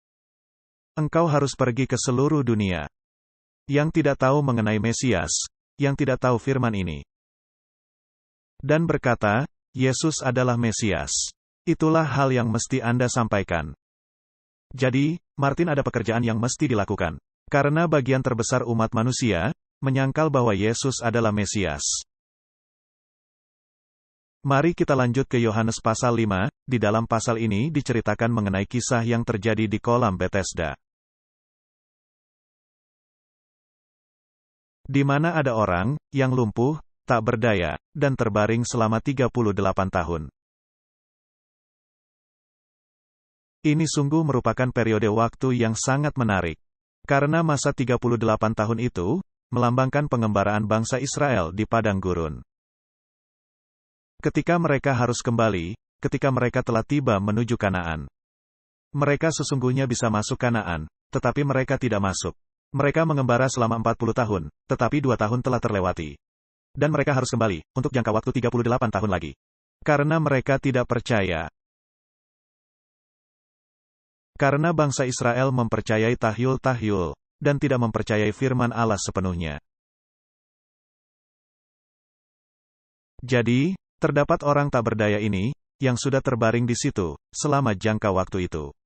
Engkau harus pergi ke seluruh dunia. Yang tidak tahu mengenai Mesias, yang tidak tahu firman ini, dan berkata, Yesus adalah Mesias. Itulah hal yang mesti Anda sampaikan. Jadi, Martin ada pekerjaan yang mesti dilakukan. Karena bagian terbesar umat manusia menyangkal bahwa Yesus adalah Mesias. Mari kita lanjut ke Yohanes pasal 5, di dalam pasal ini diceritakan mengenai kisah yang terjadi di kolam Bethesda. Di mana ada orang yang lumpuh, tak berdaya, dan terbaring selama 38 tahun. Ini sungguh merupakan periode waktu yang sangat menarik. Karena masa 38 tahun itu melambangkan pengembaraan bangsa Israel di padang gurun. Ketika mereka harus kembali, ketika mereka telah tiba menuju Kanaan. Mereka sesungguhnya bisa masuk Kanaan, tetapi mereka tidak masuk. Mereka mengembara selama 40 tahun, tetapi 2 tahun telah terlewati. Dan mereka harus kembali, untuk jangka waktu 38 tahun lagi. Karena mereka tidak percaya. Karena bangsa Israel mempercayai tahyul-tahyul, dan tidak mempercayai firman Allah sepenuhnya. Jadi, terdapat orang tak berdaya ini, yang sudah terbaring di situ, selama jangka waktu itu.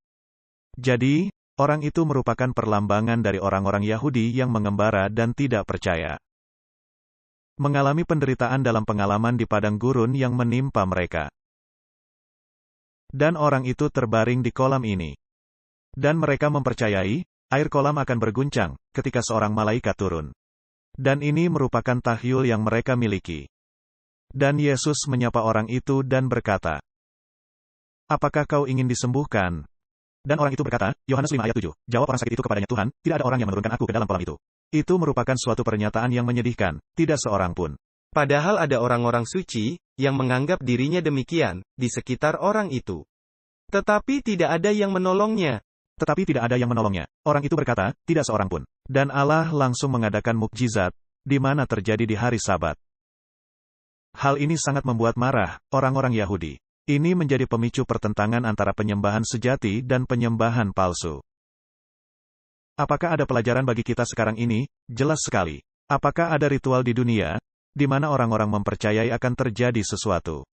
Jadi, orang itu merupakan perlambangan dari orang-orang Yahudi yang mengembara dan tidak percaya. Mengalami penderitaan dalam pengalaman di padang gurun yang menimpa mereka. Dan orang itu terbaring di kolam ini. Dan mereka mempercayai, air kolam akan berguncang, ketika seorang malaikat turun. Dan ini merupakan tahyul yang mereka miliki. Dan Yesus menyapa orang itu dan berkata, "Apakah kau ingin disembuhkan?" Dan orang itu berkata, Yohanes 5 ayat 7, jawab orang sakit itu kepadanya, "Tuhan, tidak ada orang yang menurunkan aku ke dalam kolam itu." Itu merupakan suatu pernyataan yang menyedihkan, tidak seorang pun. Padahal ada orang-orang suci, yang menganggap dirinya demikian, di sekitar orang itu. Tetapi tidak ada yang menolongnya. Tetapi tidak ada yang menolongnya. Orang itu berkata, tidak seorang pun. Dan Allah langsung mengadakan mukjizat, di mana terjadi di hari Sabat. Hal ini sangat membuat marah orang-orang Yahudi. Ini menjadi pemicu pertentangan antara penyembahan sejati dan penyembahan palsu. Apakah ada pelajaran bagi kita sekarang ini? Jelas sekali. Apakah ada ritual di dunia, di mana orang-orang mempercayai akan terjadi sesuatu?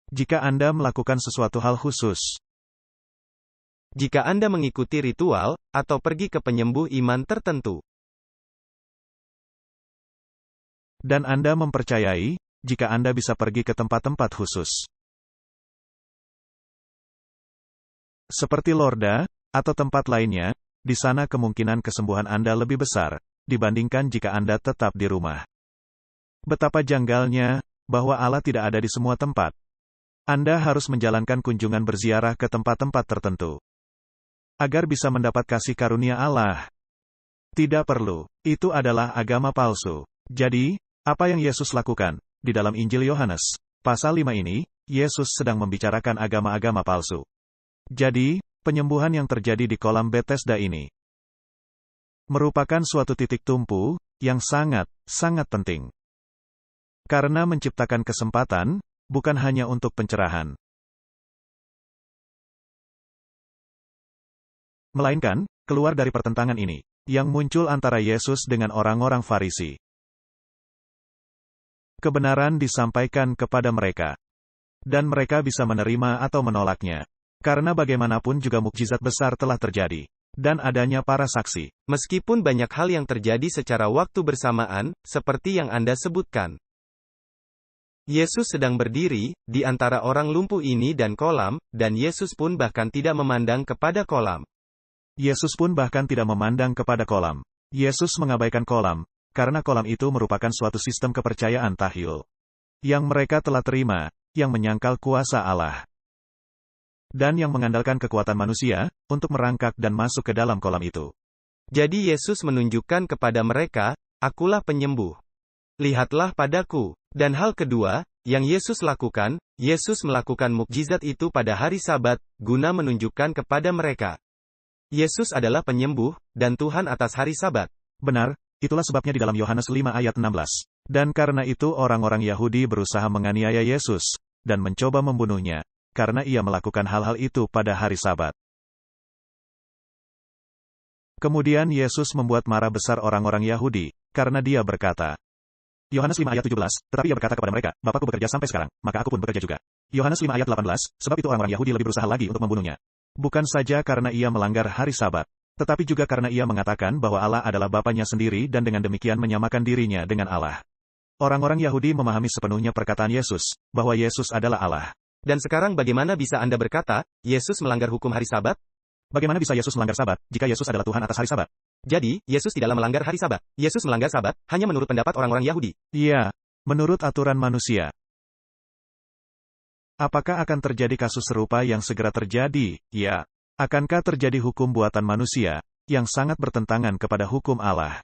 Jika Anda melakukan sesuatu hal khusus, jika Anda mengikuti ritual, atau pergi ke penyembuh iman tertentu, dan Anda mempercayai, jika Anda bisa pergi ke tempat-tempat khusus, seperti Lourdes, atau tempat lainnya, di sana kemungkinan kesembuhan Anda lebih besar, dibandingkan jika Anda tetap di rumah. Betapa janggalnya, bahwa Allah tidak ada di semua tempat. Anda harus menjalankan kunjungan berziarah ke tempat-tempat tertentu, agar bisa mendapat kasih karunia Allah. Tidak perlu. Itu adalah agama palsu. Jadi, apa yang Yesus lakukan? Di dalam Injil Yohanes, pasal 5 ini, Yesus sedang membicarakan agama-agama palsu. Jadi, penyembuhan yang terjadi di kolam Bethesda ini merupakan suatu titik tumpu, yang sangat penting. Karena menciptakan kesempatan, bukan hanya untuk pencerahan, melainkan, keluar dari pertentangan ini, yang muncul antara Yesus dengan orang-orang Farisi. Kebenaran disampaikan kepada mereka. Dan mereka bisa menerima atau menolaknya. Karena bagaimanapun juga mukjizat besar telah terjadi. Dan adanya para saksi. Meskipun banyak hal yang terjadi secara waktu bersamaan, seperti yang Anda sebutkan. Yesus sedang berdiri, di antara orang lumpuh ini dan kolam, dan Yesus pun bahkan tidak memandang kepada kolam. Yesus pun bahkan tidak memandang kepada kolam. Yesus mengabaikan kolam, karena kolam itu merupakan suatu sistem kepercayaan tahyul, yang mereka telah terima, yang menyangkal kuasa Allah, dan yang mengandalkan kekuatan manusia, untuk merangkak dan masuk ke dalam kolam itu. Jadi Yesus menunjukkan kepada mereka, "Akulah penyembuh. Lihatlah padaku." Dan hal kedua, yang Yesus lakukan, Yesus melakukan mukjizat itu pada hari Sabat, guna menunjukkan kepada mereka, Yesus adalah penyembuh, dan Tuhan atas hari Sabat. Benar, itulah sebabnya di dalam Yohanes 5 ayat 16. Dan karena itu orang-orang Yahudi berusaha menganiaya Yesus, dan mencoba membunuhnya, karena ia melakukan hal-hal itu pada hari Sabat. Kemudian Yesus membuat marah besar orang-orang Yahudi, karena dia berkata, Yohanes 5 ayat 17, tetapi ia berkata kepada mereka, Bapakku bekerja sampai sekarang, maka aku pun bekerja juga. Yohanes 5 ayat 18, sebab itu orang-orang Yahudi lebih berusaha lagi untuk membunuhnya. Bukan saja karena ia melanggar hari Sabat, tetapi juga karena ia mengatakan bahwa Allah adalah Bapanya sendiri dan dengan demikian menyamakan dirinya dengan Allah. Orang-orang Yahudi memahami sepenuhnya perkataan Yesus, bahwa Yesus adalah Allah. Dan sekarang bagaimana bisa Anda berkata, Yesus melanggar hukum hari Sabat? Bagaimana bisa Yesus melanggar Sabat, jika Yesus adalah Tuhan atas hari Sabat? Jadi, Yesus tidaklah melanggar hari Sabat. Yesus melanggar Sabat, hanya menurut pendapat orang-orang Yahudi. Iya, menurut aturan manusia. Apakah akan terjadi kasus serupa yang segera terjadi? Ya. Akankah terjadi hukum buatan manusia, yang sangat bertentangan kepada hukum Allah?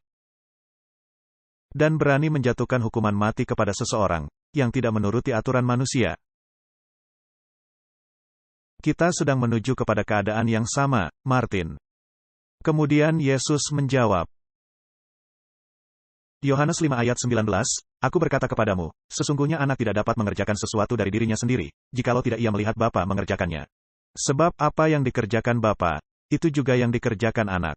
Dan berani menjatuhkan hukuman mati kepada seseorang, yang tidak menuruti aturan manusia. Kita sedang menuju kepada keadaan yang sama, Martin. Kemudian Yesus menjawab. Yohanes 5 ayat 19, Aku berkata kepadamu, sesungguhnya anak tidak dapat mengerjakan sesuatu dari dirinya sendiri, jikalau tidak ia melihat Bapa mengerjakannya. Sebab apa yang dikerjakan Bapa, itu juga yang dikerjakan anak.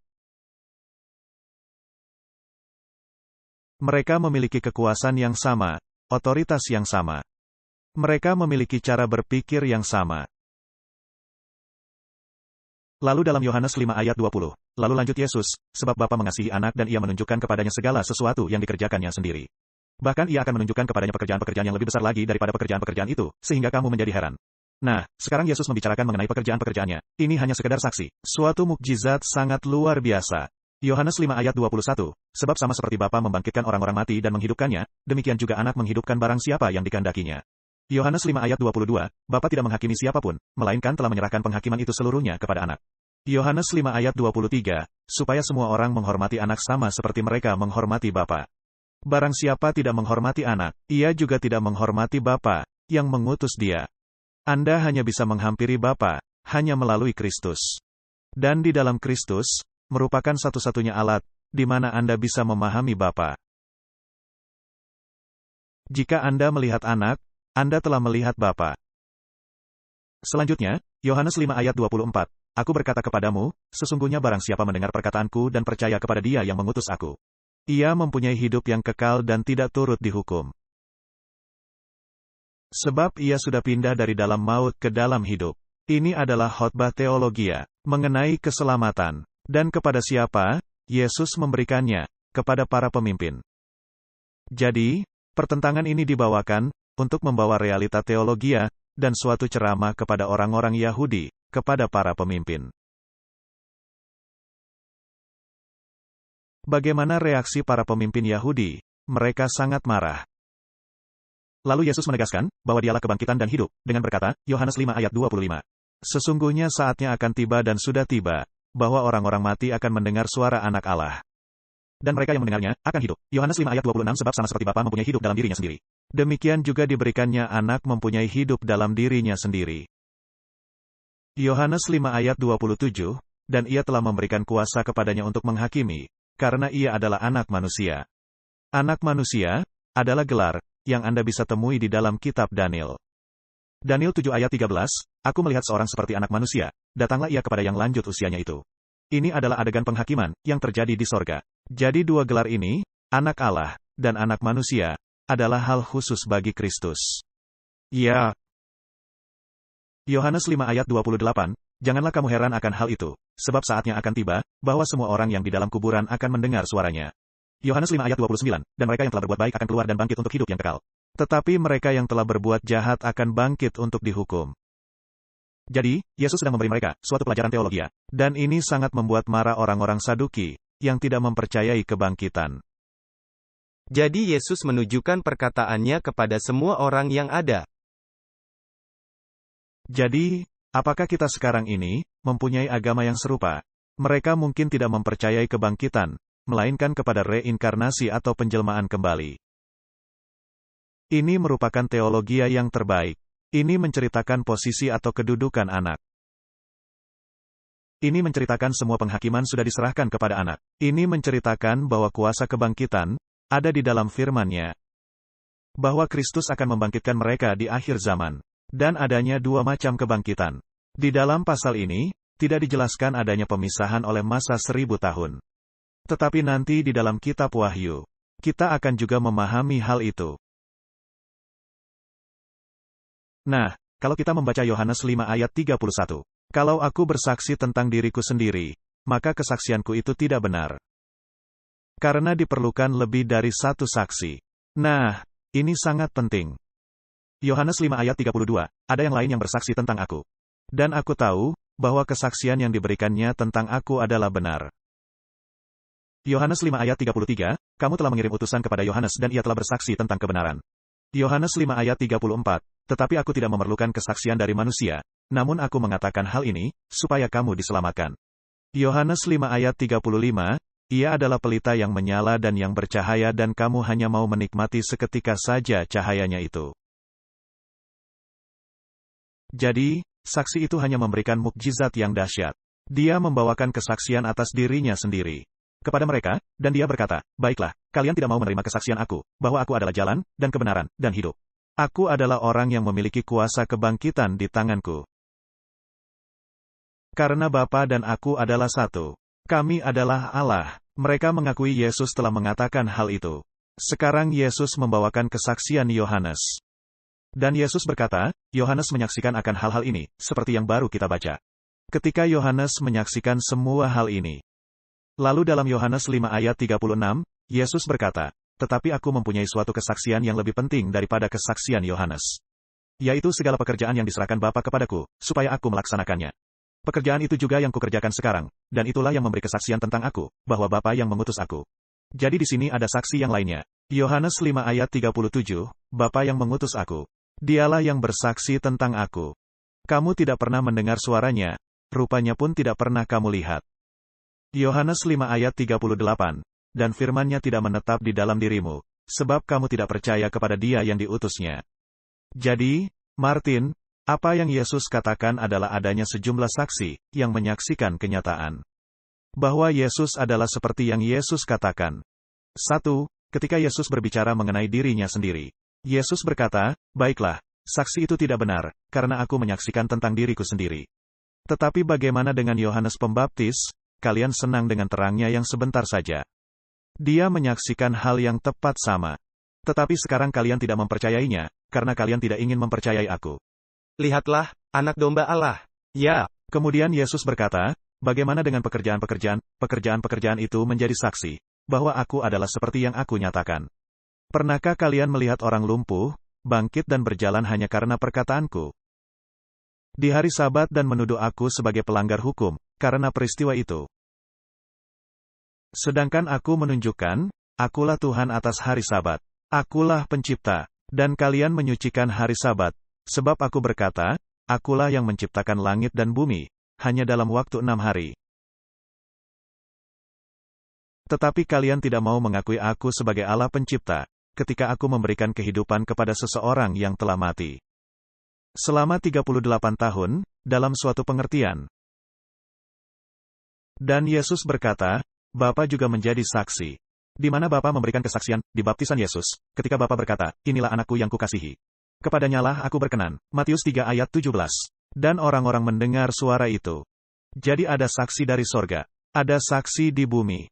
Mereka memiliki kekuasaan yang sama, otoritas yang sama. Mereka memiliki cara berpikir yang sama. Lalu dalam Yohanes 5 ayat 20, lalu lanjut Yesus, sebab Bapa mengasihi anak dan ia menunjukkan kepadanya segala sesuatu yang dikerjakannya sendiri. Bahkan ia akan menunjukkan kepadanya pekerjaan-pekerjaan yang lebih besar lagi daripada pekerjaan-pekerjaan itu, sehingga kamu menjadi heran. Nah, sekarang Yesus membicarakan mengenai pekerjaan-pekerjaannya. Ini hanya sekedar saksi. Suatu mukjizat sangat luar biasa. Yohanes 5 ayat 21, sebab sama seperti Bapa membangkitkan orang-orang mati dan menghidupkannya, demikian juga anak menghidupkan barang siapa yang dikehendakinya. Yohanes 5 ayat 22, Bapa tidak menghakimi siapapun, melainkan telah menyerahkan penghakiman itu seluruhnya kepada anak. Yohanes 5 ayat 23, supaya semua orang menghormati anak sama seperti mereka menghormati Bapa. Barang siapa tidak menghormati anak, ia juga tidak menghormati Bapa, yang mengutus dia. Anda hanya bisa menghampiri Bapa, hanya melalui Kristus. Dan di dalam Kristus, merupakan satu-satunya alat, di mana Anda bisa memahami Bapa. Jika Anda melihat anak, Anda telah melihat Bapa. Selanjutnya, Yohanes 5 ayat 24, Aku berkata kepadamu, sesungguhnya barang siapa mendengar perkataanku dan percaya kepada Dia yang mengutus aku. Ia mempunyai hidup yang kekal dan tidak turut dihukum. Sebab ia sudah pindah dari dalam maut ke dalam hidup. Ini adalah khotbah teologia, mengenai keselamatan. Dan kepada siapa, Yesus memberikannya, kepada para pemimpin. Jadi, pertentangan ini dibawakan, untuk membawa realita teologia, dan suatu ceramah kepada orang-orang Yahudi, kepada para pemimpin. Bagaimana reaksi para pemimpin Yahudi? Mereka sangat marah. Lalu Yesus menegaskan, bahwa dialah kebangkitan dan hidup, dengan berkata, Yohanes 5 ayat 25. Sesungguhnya saatnya akan tiba dan sudah tiba, bahwa orang-orang mati akan mendengar suara anak Allah. Dan mereka yang mendengarnya, akan hidup. Yohanes 5 ayat 26 sebab sama seperti Bapa mempunyai hidup dalam dirinya sendiri. Demikian juga diberikannya anak mempunyai hidup dalam dirinya sendiri. Yohanes 5 ayat 27, dan ia telah memberikan kuasa kepadanya untuk menghakimi, karena ia adalah anak manusia. Anak manusia, adalah gelar, yang Anda bisa temui di dalam kitab Daniel. Daniel 7 ayat 13, Aku melihat seorang seperti anak manusia, datanglah ia kepada yang lanjut usianya itu. Ini adalah adegan penghakiman, yang terjadi di sorga. Jadi dua gelar ini, anak Allah, dan anak manusia, adalah hal khusus bagi Kristus. Ya. Yohanes 5 ayat 28, Janganlah kamu heran akan hal itu, sebab saatnya akan tiba, bahwa semua orang yang di dalam kuburan akan mendengar suaranya. Yohanes 5 ayat 29, dan mereka yang telah berbuat baik akan keluar dan bangkit untuk hidup yang kekal. Tetapi mereka yang telah berbuat jahat akan bangkit untuk dihukum. Jadi, Yesus sedang memberi mereka suatu pelajaran teologia. Dan ini sangat membuat marah orang-orang Saduki, yang tidak mempercayai kebangkitan. Jadi Yesus menunjukkan perkataannya kepada semua orang yang ada. Jadi, apakah kita sekarang ini, mempunyai agama yang serupa? Mereka mungkin tidak mempercayai kebangkitan, melainkan kepada reinkarnasi atau penjelmaan kembali. Ini merupakan teologi yang terbaik. Ini menceritakan posisi atau kedudukan anak. Ini menceritakan semua penghakiman sudah diserahkan kepada anak. Ini menceritakan bahwa kuasa kebangkitan, ada di dalam firman-Nya. Bahwa Kristus akan membangkitkan mereka di akhir zaman. Dan adanya dua macam kebangkitan. Di dalam pasal ini, tidak dijelaskan adanya pemisahan oleh masa 1000 tahun. Tetapi nanti di dalam kitab Wahyu, kita akan juga memahami hal itu. Nah, kalau kita membaca Yohanes 5 ayat 31, kalau aku bersaksi tentang diriku sendiri, maka kesaksianku itu tidak benar. Karena diperlukan lebih dari satu saksi. Nah, ini sangat penting. Yohanes 5 ayat 32, ada yang lain yang bersaksi tentang aku. Dan aku tahu, bahwa kesaksian yang diberikannya tentang aku adalah benar. Yohanes 5 ayat 33, kamu telah mengirim utusan kepada Yohanes dan ia telah bersaksi tentang kebenaran. Yohanes 5 ayat 34, tetapi aku tidak memerlukan kesaksian dari manusia, namun aku mengatakan hal ini, supaya kamu diselamatkan. Yohanes 5 ayat 35, ia adalah pelita yang menyala dan yang bercahaya dan kamu hanya mau menikmati seketika saja cahayanya itu. Jadi, saksi itu hanya memberikan mukjizat yang dahsyat. Dia membawakan kesaksian atas dirinya sendiri kepada mereka, dan dia berkata, baiklah, kalian tidak mau menerima kesaksian aku, bahwa aku adalah jalan, dan kebenaran, dan hidup. Aku adalah orang yang memiliki kuasa kebangkitan di tanganku. Karena Bapa dan aku adalah satu. Kami adalah Allah. Mereka mengakui Yesus telah mengatakan hal itu. Sekarang Yesus membawakan kesaksian Yohanes. Dan Yesus berkata, Yohanes menyaksikan akan hal-hal ini, seperti yang baru kita baca. Ketika Yohanes menyaksikan semua hal ini. Lalu dalam Yohanes 5 ayat 36, Yesus berkata, tetapi aku mempunyai suatu kesaksian yang lebih penting daripada kesaksian Yohanes. Yaitu segala pekerjaan yang diserahkan Bapa kepadaku, supaya aku melaksanakannya. Pekerjaan itu juga yang kukerjakan sekarang, dan itulah yang memberi kesaksian tentang aku, bahwa Bapa yang mengutus aku. Jadi di sini ada saksi yang lainnya. Yohanes 5 ayat 37, Bapa yang mengutus aku. Dialah yang bersaksi tentang aku. Kamu tidak pernah mendengar suaranya, rupanya pun tidak pernah kamu lihat. Yohanes 5 ayat 38, dan firman-Nya tidak menetap di dalam dirimu, sebab kamu tidak percaya kepada Dia yang diutusnya. Jadi, Martin, apa yang Yesus katakan adalah adanya sejumlah saksi, yang menyaksikan kenyataan. Bahwa Yesus adalah seperti yang Yesus katakan. 1. Ketika Yesus berbicara mengenai dirinya sendiri. Yesus berkata, baiklah, saksi itu tidak benar, karena aku menyaksikan tentang diriku sendiri. Tetapi bagaimana dengan Yohanes Pembaptis? Kalian senang dengan terangnya yang sebentar saja. Dia menyaksikan hal yang tepat sama. Tetapi sekarang kalian tidak mempercayainya, karena kalian tidak ingin mempercayai aku. Lihatlah, anak domba Allah. Ya. Kemudian Yesus berkata, bagaimana dengan pekerjaan-pekerjaan itu menjadi saksi, bahwa aku adalah seperti yang aku nyatakan. Pernahkah kalian melihat orang lumpuh, bangkit dan berjalan hanya karena perkataanku? Di hari Sabat dan menuduh aku sebagai pelanggar hukum, karena peristiwa itu. Sedangkan aku menunjukkan, akulah Tuhan atas hari Sabat. Akulah pencipta, dan kalian menyucikan hari Sabat, sebab aku berkata, akulah yang menciptakan langit dan bumi, hanya dalam waktu 6 hari. Tetapi kalian tidak mau mengakui aku sebagai Allah pencipta, ketika aku memberikan kehidupan kepada seseorang yang telah mati. Selama 38 tahun, dalam suatu pengertian. Dan Yesus berkata, Bapa juga menjadi saksi. Di mana Bapa memberikan kesaksian, di baptisan Yesus, ketika Bapa berkata, inilah anakku yang kukasihi. Kepadanyalah aku berkenan. Matius 3 ayat 17. Dan orang-orang mendengar suara itu. Jadi ada saksi dari sorga. Ada saksi di bumi.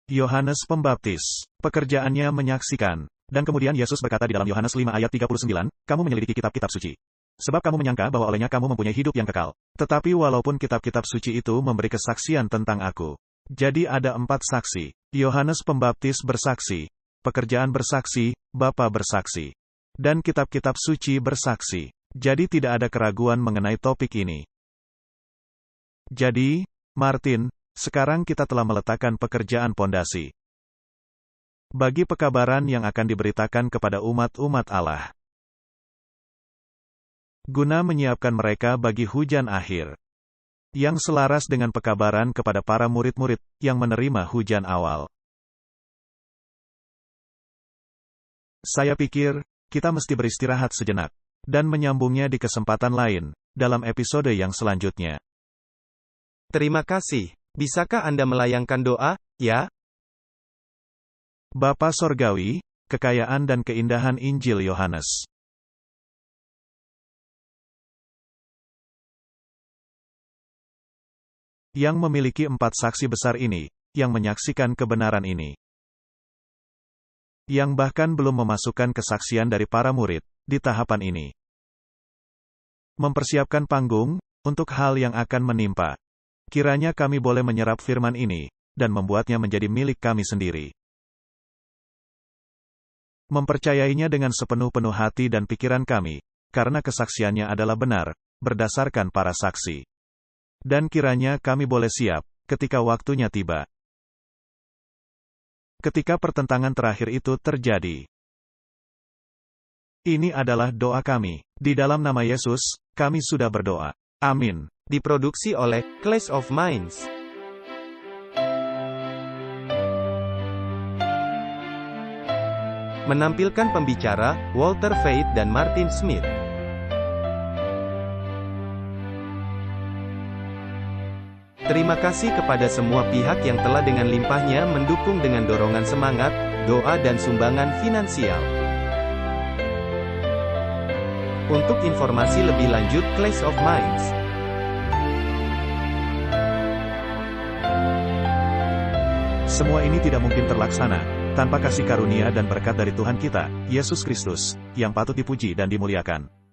Yohanes Pembaptis. Pekerjaannya menyaksikan. Dan kemudian Yesus berkata di dalam Yohanes 5 ayat 39, kamu menyelidiki kitab-kitab suci. Sebab kamu menyangka bahwa olehnya kamu mempunyai hidup yang kekal. Tetapi walaupun kitab-kitab suci itu memberi kesaksian tentang aku. Jadi ada 4 saksi. Yohanes Pembaptis bersaksi. Pekerjaan bersaksi, Bapa bersaksi. Dan kitab-kitab suci bersaksi. Jadi tidak ada keraguan mengenai topik ini. Jadi, Martin, sekarang kita telah meletakkan pekerjaan pondasi. Bagi pekabaran yang akan diberitakan kepada umat-umat Allah. Guna menyiapkan mereka bagi hujan akhir. Yang selaras dengan pekabaran kepada para murid-murid, yang menerima hujan awal. Saya pikir, kita mesti beristirahat sejenak, dan menyambungnya di kesempatan lain, dalam episode yang selanjutnya. Terima kasih. Bisakah Anda melayangkan doa, ya? Bapa Sorgawi, kekayaan dan keindahan Injil Yohanes. Yang memiliki 4 saksi besar ini, yang menyaksikan kebenaran ini. Yang bahkan belum memasukkan kesaksian dari para murid, di tahapan ini. Mempersiapkan panggung, untuk hal yang akan menimpa. Kiranya kami boleh menyerap firman ini, dan membuatnya menjadi milik kami sendiri. Mempercayainya dengan sepenuh-penuh hati dan pikiran kami, karena kesaksiannya adalah benar, berdasarkan para saksi. Dan kiranya kami boleh siap, ketika waktunya tiba. Ketika pertentangan terakhir itu terjadi. Ini adalah doa kami. Di dalam nama Yesus, kami sudah berdoa. Amin. Diproduksi oleh Clash of Minds. Menampilkan pembicara, Walter Faith dan Martin Smith. Terima kasih kepada semua pihak yang telah dengan limpahnya mendukung dengan dorongan semangat, doa dan sumbangan finansial. Untuk informasi lebih lanjut Clash of Minds. Semua ini tidak mungkin terlaksana, tanpa kasih karunia dan berkat dari Tuhan kita, Yesus Kristus, yang patut dipuji dan dimuliakan.